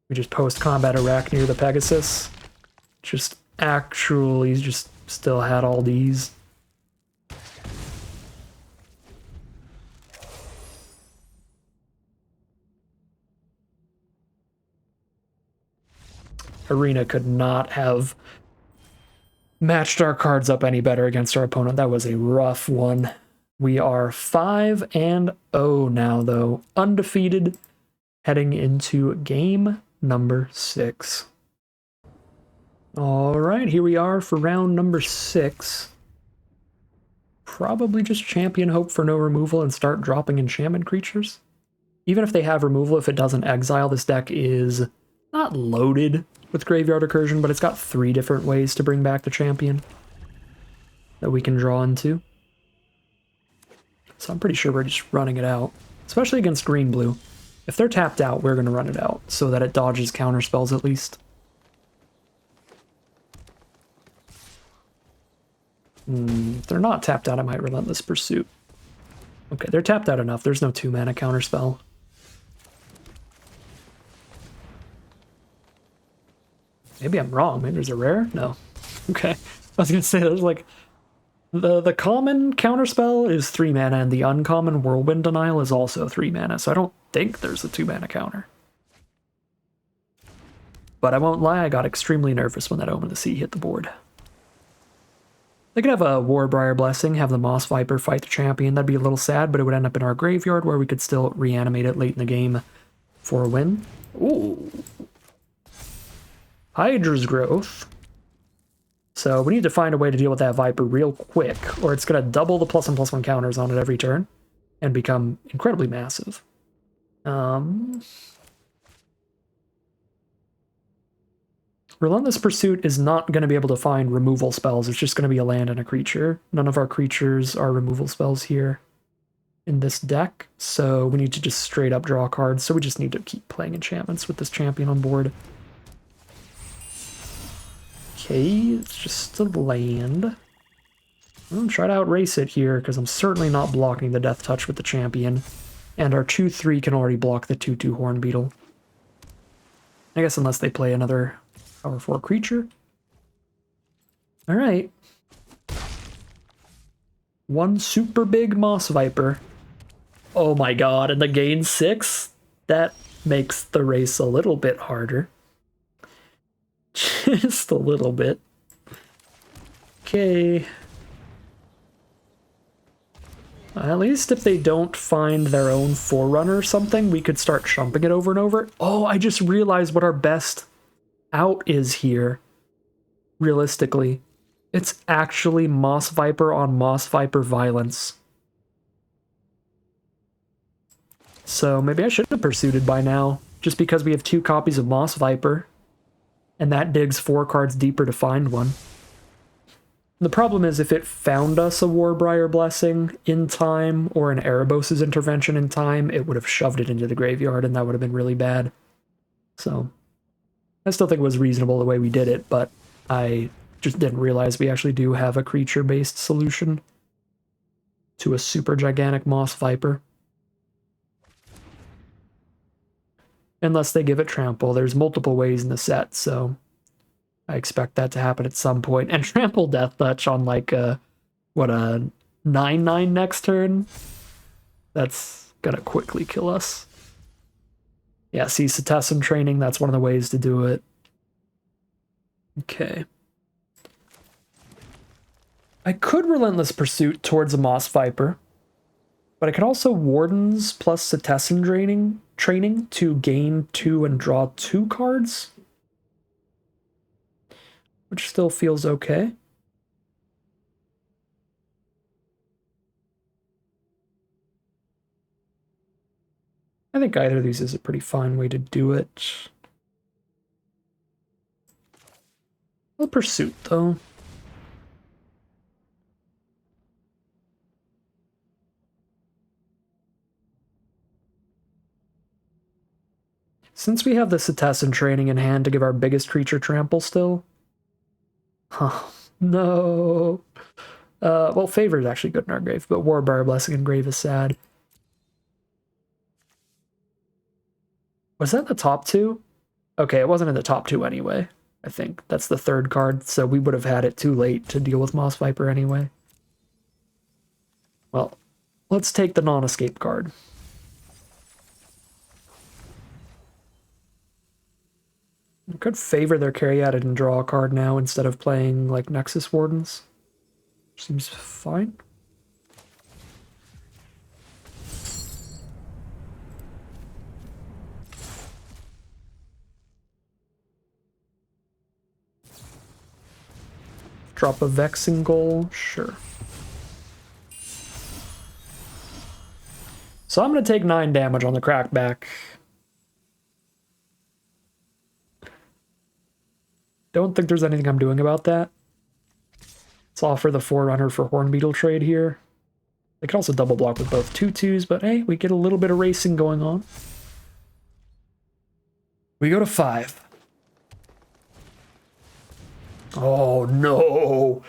We just post-combat Arachneer the Pegasus. Just actually just still had all these. Arena could not have matched our cards up any better against our opponent. That was a rough one. We are 5-0 now, though. Undefeated, heading into game number 6. Alright, here we are for round number 6. Probably just champion hope for no removal and start dropping enchantment creatures. Even if they have removal, if it doesn't exile, this deck is not loaded with Graveyard Recursion, but it's got 3 different ways to bring back the champion that we can draw into. So I'm pretty sure we're just running it out, especially against green-blue. If they're tapped out, we're going to run it out so that it dodges counter spells at least. If they're not tapped out, I might Relentless Pursuit. Okay, they're tapped out enough. There's no 2-mana counterspell. Maybe I'm wrong. Maybe there's a rare? No. Okay. I was gonna say, there's like... The common counterspell is 3 mana, and the uncommon Whirlwind Denial is also 3 mana, so I don't think there's a 2-mana counter. But I won't lie, I got extremely nervous when that Omen of the Sea hit the board. They could have a Warbriar Blessing, have the Moss Viper fight the champion. That'd be a little sad, but it would end up in our graveyard where we could still reanimate it late in the game for a win. Ooh. Hydra's Growth. So we need to find a way to deal with that Viper real quick, or it's going to double the +1/+1 counters on it every turn and become incredibly massive. Relentless Pursuit is not going to be able to find removal spells. It's just going to be a land and a creature. None of our creatures are removal spells here in this deck, so we need to just straight up draw cards. So we just need to keep playing enchantments with this champion on board. Okay, it's just a land. I'm going to try to outrace it here, because I'm certainly not blocking the Death Touch with the champion. And our 2/3 can already block the 2/2 Horn Beetle. I guess unless they play another Power 4 creature. Alright. One super big Moss Viper. Oh my god, and the gain 6? That makes the race a little bit harder. Just a little bit. Okay. At least if they don't find their own Forerunner or something, we could start chumping it over and over. Oh, I just realized what our best out is here. Realistically. It's actually Moss Viper on Moss Viper Violence. So maybe I should have pursued it by now, just because we have 2 copies of Moss Viper. And that digs 4 cards deeper to find one. The problem is if it found us a Warbriar Blessing in time, or an Erebos' Intervention in time, it would have shoved it into the graveyard, and that would have been really bad. So, I still think it was reasonable the way we did it, but I just didn't realize we actually do have a creature-based solution to a super gigantic Moss Viper. Unless they give it trample. There's multiple ways in the set, so I expect that to happen at some point. And trample Death Touch on like a 9/9 next turn? That's gonna quickly kill us. Yeah, see, Cetessan Training, that's one of the ways to do it. Okay. I could Relentless Pursuit towards a Moss Viper, but I could also Wardens plus Cetessan Training to gain 2 and draw 2 cards, which still feels okay. I think either of these is a pretty fine way to do it. I'll Pursuit, though. Since we have the Cetessan Training in hand to give our biggest creature trample still. Oh, no. Well, Favor is actually good in our grave, but Warbriar Blessing in grave is sad. Was that the top 2? Okay, it wasn't in the top 2 anyway, I think. That's the 3rd card, so we would have had it too late to deal with Moss Viper anyway. Well, let's take the non-escape card. I could favor their Caryatid and draw a card now instead of playing like Nexus Wardens. Seems fine. Drop a Vexing Goal, sure. So I'm going to take 9 damage on the Crackback. Don't think there's anything I'm doing about that. Let's offer the Forerunner for Horn Beetle trade here. They could also double block with both 2/2s, but hey, we get a little bit of racing going on. We go to 5. Oh no!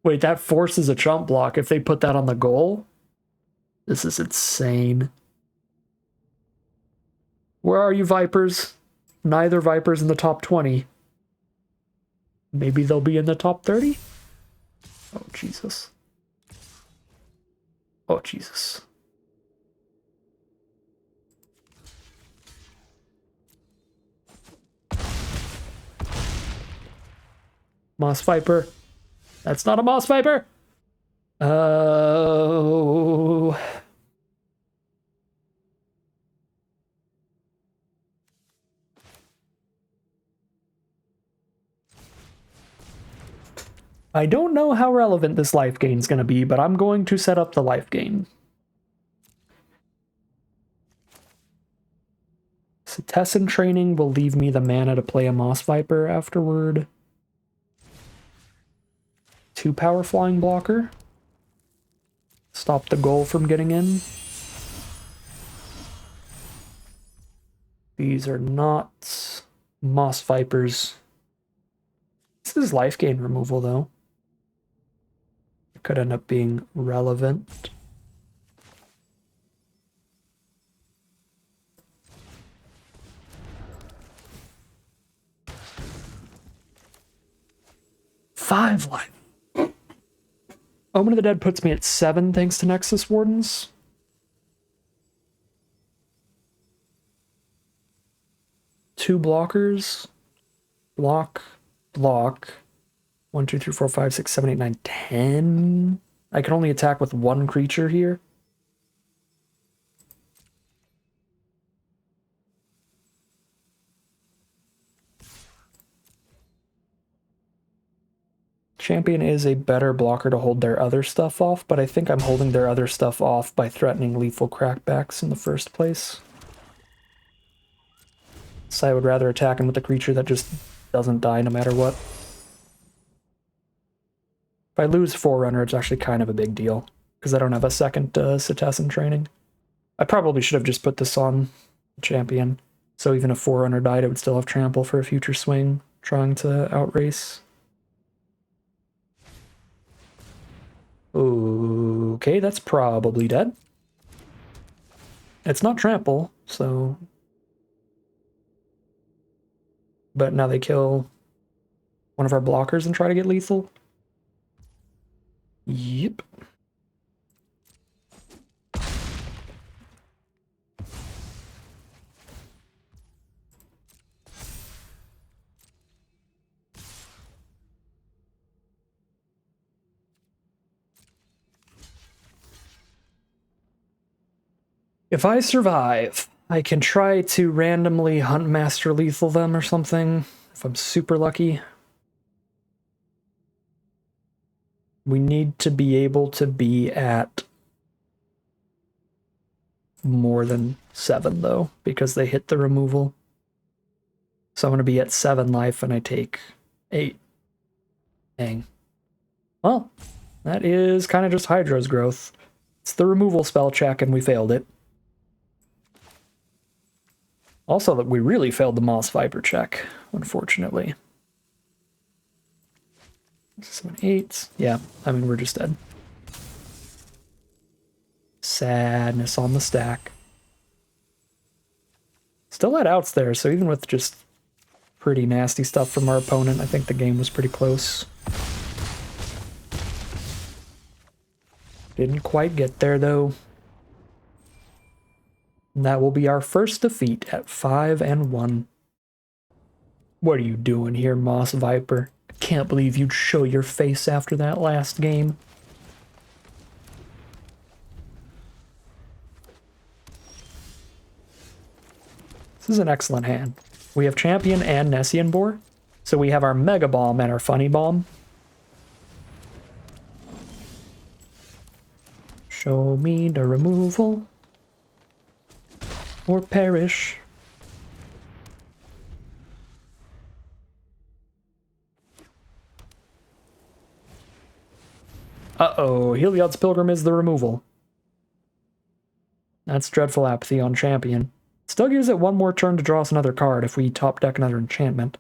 Wait, that forces a chump block if they put that on the goal? This is insane. Where are you, Vipers? Neither Vipers in the top 20. Maybe they'll be in the top 30? Oh, Jesus. Oh, Jesus. Moss Viper. That's not a Moss Viper! Oh... I don't know how relevant this life gain is going to be, but I'm going to set up the life gain. Cetizen training will leave me the mana to play a Moss Viper afterward. 2 power flying blocker. Stop the goal from getting in. These are not Moss Vipers. This is life gain removal, though. It could end up being relevant. Five life. Omen of the Dead puts me at 7 thanks to Nexus Wardens. Two blockers. Block. 1, 2, 3, 4, 5, 6, 7, 8, 9, 10. I can only attack with 1 creature here. Champion is a better blocker to hold their other stuff off, but I think I'm holding their other stuff off by threatening lethal crackbacks in the first place. So I would rather attack him with a creature that just doesn't die no matter what. If I lose Forerunner, it's actually kind of a big deal, because I don't have a second Cetizen training. I probably should have just put this on Champion, so even if Forerunner died, it would still have Trample for a future swing, trying to outrace. Okay, that's probably dead. It's not Trample, so... But now they kill one of our blockers and try to get lethal. Yep. If I survive, I can try to randomly Hunt Master Lethal them or something, if I'm super lucky. We need to be able to be at more than 7, though, because they hit the removal. So I'm going to be at 7 life, and I take 8. Dang. Well, that is kind of just Hydra's growth. It's the removal spell check, and we failed it. Also, that we really failed the Moss Viper check, unfortunately. 7, 8. Yeah, I mean, we're just dead. Sadness on the stack. Still had outs there, so even with just pretty nasty stuff from our opponent, I think the game was pretty close. Didn't quite get there, though. And that will be our first defeat at 5-1. What are you doing here, Moss Viper? Can't believe you'd show your face after that last game. This is an excellent hand. We have Champion and Nessian Boar, so we have our Mega Bomb and our Funny Bomb. Show me the removal. Or perish. Uh-oh, Heliod's Pilgrim is the removal. That's Dreadful Apathy on Champion. Still gives it 1 more turn to draw us another card if we top deck another enchantment.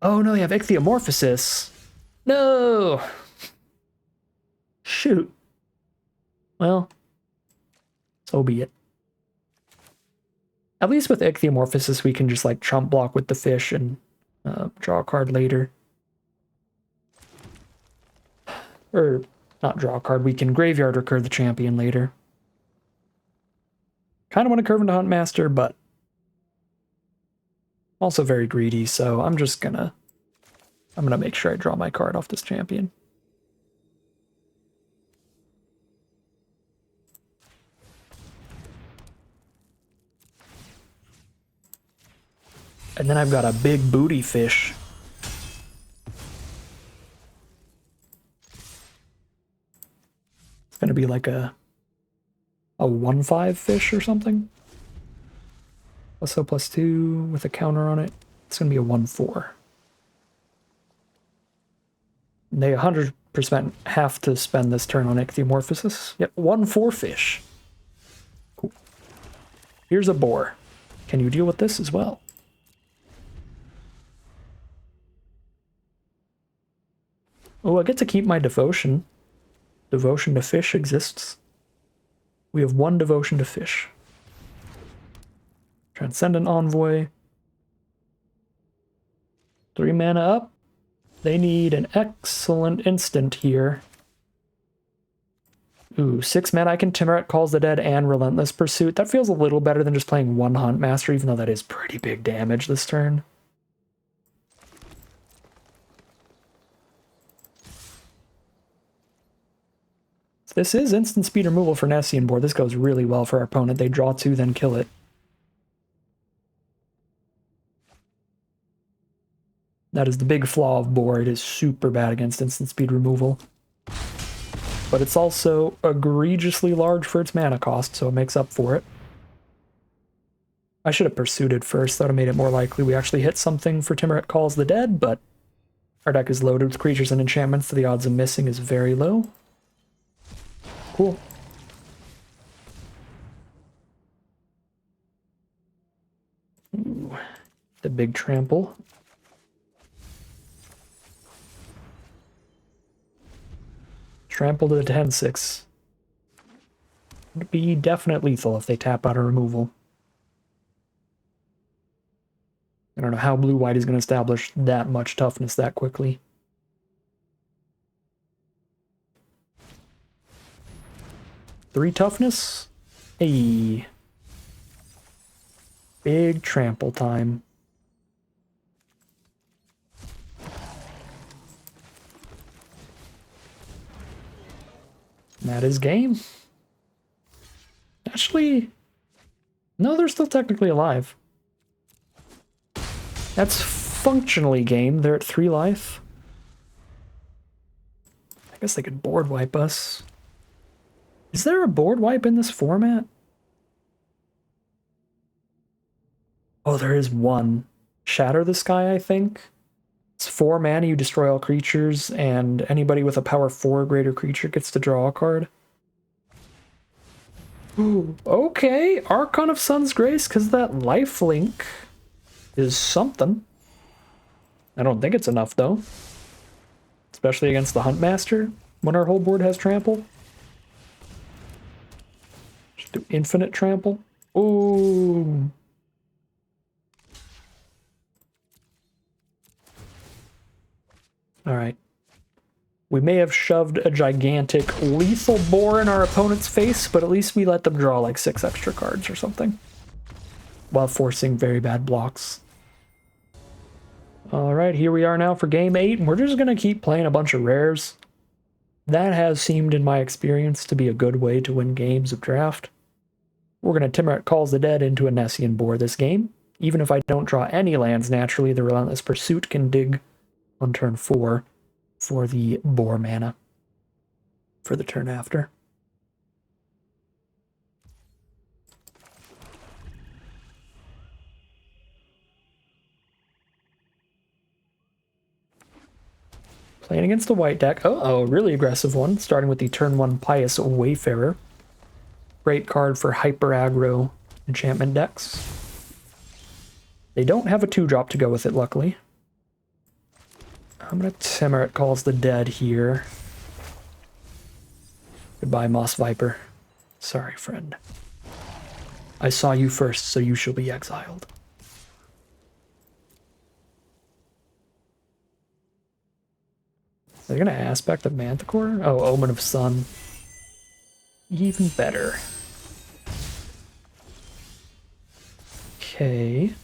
Oh no, they have Ichthyomorphosis. No! Shoot. Well, so be it. At least with Ichthyomorphosis, we can just like chump block with the fish and draw a card later. Or not draw a card, we can graveyard recur the champion later. Kind of want to curve into Huntmaster, but also very greedy, so I'm gonna make sure I draw my card off this champion. And then I've got a big booty fish. It's gonna be like a 1/5 fish or something. +0/+2 with a counter on it. It's gonna be a 1/4. They 100% have to spend this turn on Ichthyomorphosis. Yep, 1/4 fish. Cool. Here's a boar. Can you deal with this as well? Oh, I get to keep my devotion. Devotion to fish exists. We have 1 devotion to fish. Transcendent Envoy. 3 mana up. They need an excellent instant here. Ooh, 6 mana. I can Timuret Calls the Dead and Relentless Pursuit. That feels a little better than just playing 1 Huntmaster, even though that is pretty big damage this turn. This is instant speed removal for Nessian board. This goes really well for our opponent. They draw 2, then kill it. That is the big flaw of board. It is super bad against instant speed removal. But it's also egregiously large for its mana cost, so it makes up for it. I should have pursued it first. That would have made it more likely we actually hit something for Timuret Calls the Dead, but our deck is loaded with creatures and enchantments, so the odds of missing is very low. Cool. Ooh, the big trample. Trample to the 10/6. Would be definite lethal if they tap out a removal. I don't know how blue-white is going to establish that much toughness that quickly. Three toughness? Hey. Big trample time. That is game. Actually, no, they're still technically alive. That's functionally game. They're at 3 life. I guess they could board wipe us. Is there a board wipe in this format? Oh, there is one. Shatter the Sky, I think. It's 4 mana, you destroy all creatures, and anybody with a power 4 or greater creature gets to draw a card. Ooh, okay, Archon of Sun's Grace, because that lifelink is something. I don't think it's enough, though. Especially against the Huntmaster, when our whole board has trample. Just do infinite trample. Ooh. Alright. We may have shoved a gigantic lethal boar in our opponent's face, but at least we let them draw like 6 extra cards or something. While forcing very bad blocks. Alright, here we are now for game 8, and we're just going to keep playing a bunch of rares. That has seemed, in my experience, to be a good way to win games of draft. We're going to Timuret Calls the Dead into a Nessian boar this game. Even if I don't draw any lands naturally, the Relentless Pursuit can dig on turn 4 for the boar mana for the turn after. Playing against the white deck. Oh, really aggressive one, starting with the turn 1 Pious Wayfarer. Great card for hyper aggro enchantment decks. They don't have a 2-drop to go with it, luckily. I'm gonna Timurit Calls the Dead here. Goodbye, Moss Viper. Sorry, friend. I saw you first, so you shall be exiled. They're gonna aspect of Manticore? Oh, Omen of Sun. Even better. Okay.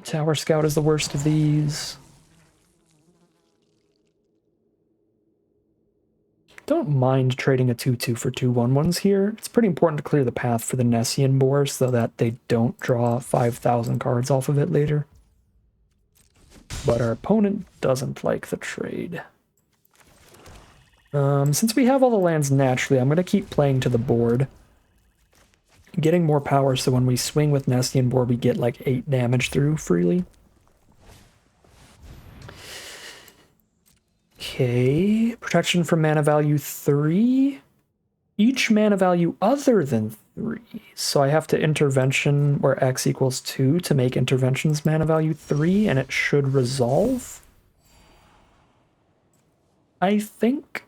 Tower Scout is the worst of these. Don't mind trading a 2/2 for 2 1/1s here. It's pretty important to clear the path for the Nessian Boar so that they don't draw 5,000 cards off of it later. But our opponent doesn't like the trade. Since we have all the lands naturally, I'm going to keep playing to the board. Getting more power so when we swing with Nessian Boar, we get like 8 damage through freely. Okay, protection from mana value 3. Each mana value other than 3. So I have to intervention where X equals 2 to make interventions mana value 3, and it should resolve. I think.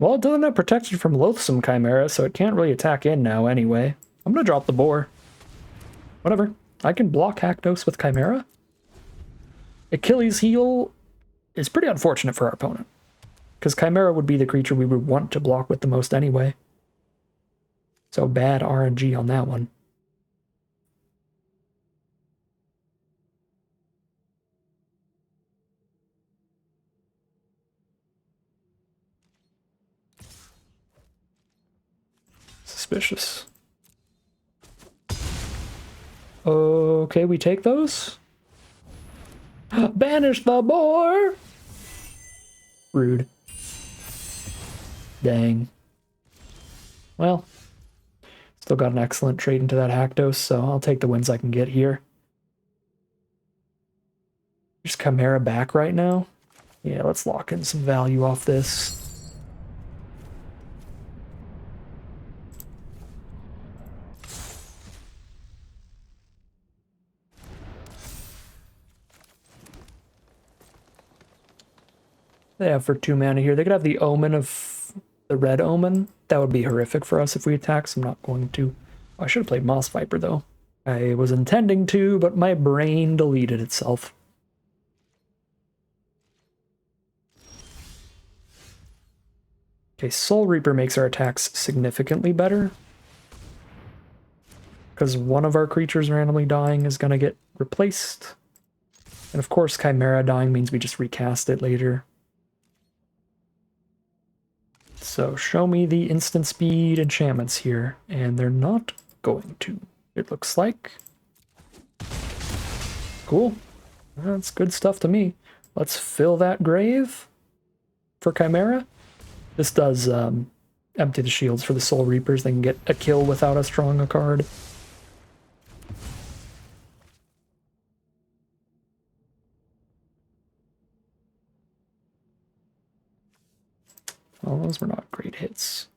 Well, it doesn't have protection from Loathsome Chimera, so it can't really attack in now anyway. I'm gonna drop the boar. Whatever. I can block Haktos with Chimera. Achilles' heel is pretty unfortunate for our opponent, because Chimera would be the creature we would want to block with the most anyway. So bad RNG on that one. Suspicious. Okay, we take those. Banish the boar! Rude. Dang. Well, still got an excellent trade into that Haktos, so I'll take the wins I can get here. Just Chimera back right now. Yeah, let's lock in some value off this. They have for 2 mana here. They could have the Omen of the Red Omen. That would be horrific for us if we attack, so I'm not going to. Oh, I should have played Moss Viper, though. I was intending to, but my brain deleted itself. Okay, Soul Reaper makes our attacks significantly better, because one of our creatures randomly dying is going to get replaced. And of course, Chimera dying means we just recast it later. So show me the instant speed enchantments here, and they're not going to, it looks like. Cool. That's good stuff to me. Let's fill that grave for Chimera. This does empty the shields for the Soul Reapers. They can get a kill without us drawing a card. Well, those were not great hits.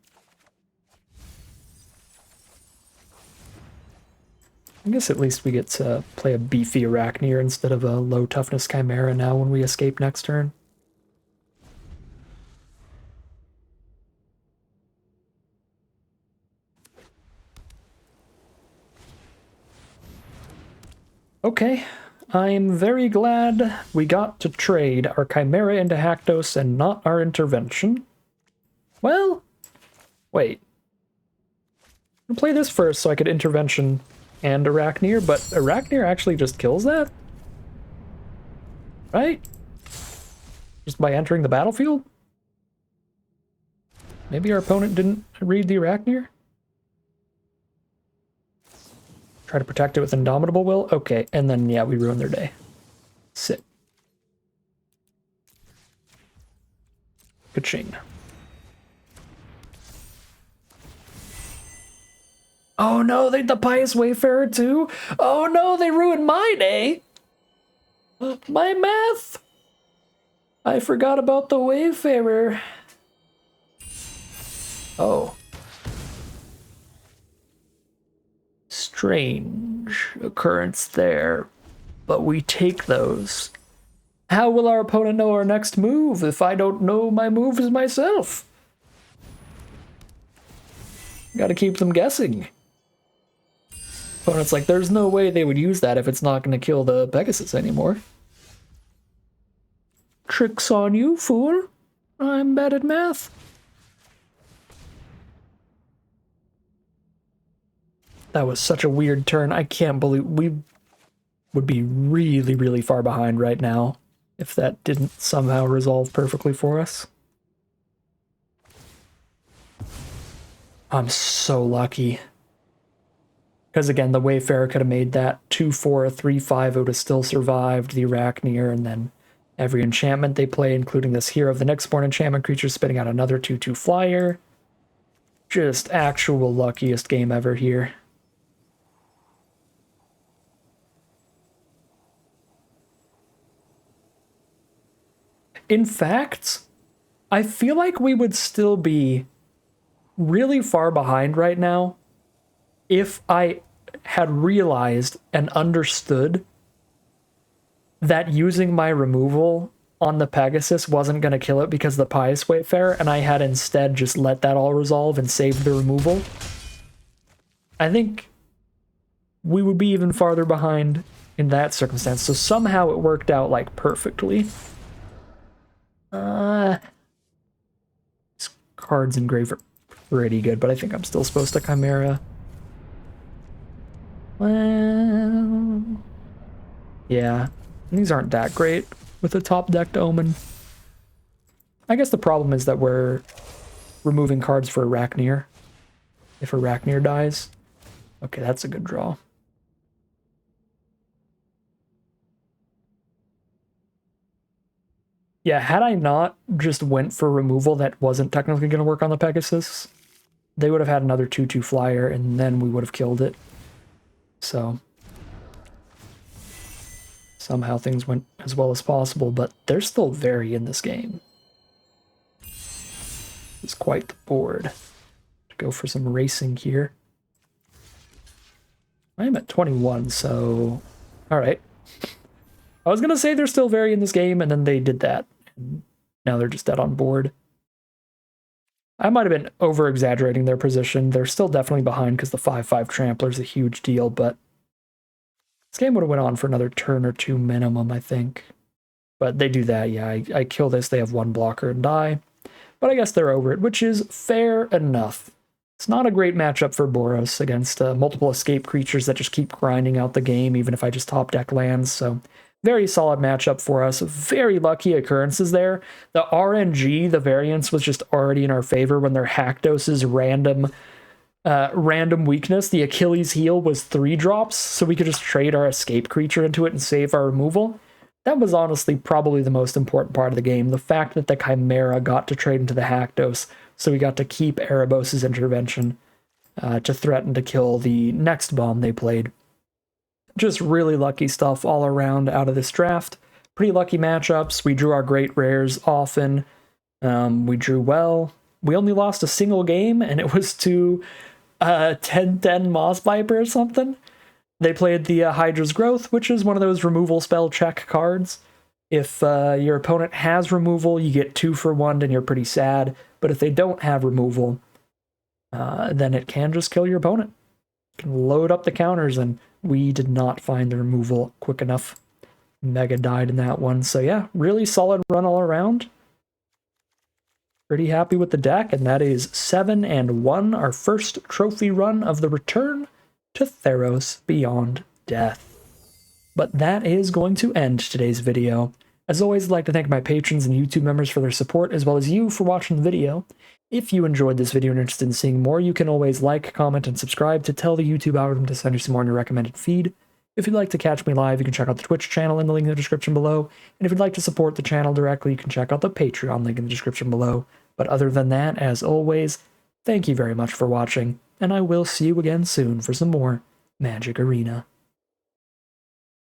I guess at least we get to play a beefy Arachneer instead of a low toughness Chimera now when we escape next turn. Okay, I'm very glad we got to trade our Chimera into Haktos and not our intervention. Well, wait. I'll play this first so I could intervention and Arachneer, but Arachneer actually just kills that? Right? Just by entering the battlefield? Maybe our opponent didn't read the Arachneer? Try to protect it with Indomitable Will? Okay, and then, yeah, we ruin their day. Sit. Ka-ching. Oh no, they the Pious Wayfarer too? Oh no, they ruined my day! My math! I forgot about the Wayfarer. Oh. Strange occurrence there, but we take those. How will our opponent know our next move if I don't know my moves myself? Gotta keep them guessing. Opponent's like, there's no way they would use that if it's not gonna kill the Pegasus anymore. Tricks on you, fool. I'm bad at math. That was such a weird turn. I can't believe we would be really, really far behind right now if that didn't somehow resolve perfectly for us. I'm so lucky. Because again, the Wayfarer could have made that 2-4, 3-5, it would have still survived the Arachneer, and then every enchantment they play, including this Hero of the Nyxborn enchantment creature, spitting out another 2-2 flyer. Just actual luckiest game ever here. In fact, I feel like we would still be really far behind right now if I had realized and understood that using my removal on the Pegasus wasn't going to kill it because of the Pious Wayfarer, and I had instead just let that all resolve and saved the removal. I think we would be even farther behind in that circumstance. So somehow it worked out like perfectly. These cards engraved are pretty good, but I think I'm still supposed to Chimera. Well, yeah, these aren't that great with a top-decked Omen. I guess the problem is that we're removing cards for Arachneer. If Arachneer dies. Okay, that's a good draw. Yeah, had I not just went for removal that wasn't technically going to work on the Pegasus, they would have had another 2-2 flyer, and then we would have killed it. So somehow things went as well as possible, but they're still very in this game. It's quite the board. Go for some racing here. I am at 21, so all right. I was gonna say they're still very in this game, and then they did that. And now they're just dead on board. I might have been over-exaggerating their position. They're still definitely behind because the 5-5 Trampler is a huge deal, but this game would have went on for another turn or two minimum, I think. But they do that, yeah. I kill this, they have one blocker and die. But I guess they're over it, which is fair enough. It's not a great matchup for Boros against multiple escape creatures that just keep grinding out the game, even if I just top deck lands, so very solid matchup for us. Very lucky occurrences there. The RNG, the variance, was just already in our favor when their Hakdos's random weakness, the Achilles heel, was 3 drops, so we could just trade our escape creature into it and save our removal. That was honestly probably the most important part of the game. The fact that the Chimera got to trade into the Hakdos, so we got to keep Erebos' intervention to threaten to kill the next bomb they played. Just really lucky stuff all around out of this draft. Pretty lucky matchups. We drew our great rares often. We drew well. We only lost a single game, and it was to 10-10 Moss Viper or something. They played the Hydra's Growth, which is one of those removal spell check cards. If your opponent has removal, you get 2 for 1 and you're pretty sad. But if they don't have removal, then it can just kill your opponent. You can load up the counters, and we did not find the removal quick enough. Mega died in that one. So yeah, really solid run all around. Pretty happy with the deck, and that is 7-1, our first trophy run of the return to Theros Beyond Death. But that is going to end today's video. As always, I'd like to thank my patrons and YouTube members for their support, as well as you for watching the video. If you enjoyed this video and are interested in seeing more, you can always like, comment, and subscribe to tell the YouTube algorithm to send you some more in your recommended feed. If you'd like to catch me live, you can check out the Twitch channel in the link in the description below. And if you'd like to support the channel directly, you can check out the Patreon link in the description below. But other than that, as always, thank you very much for watching, and I will see you again soon for some more Magic Arena.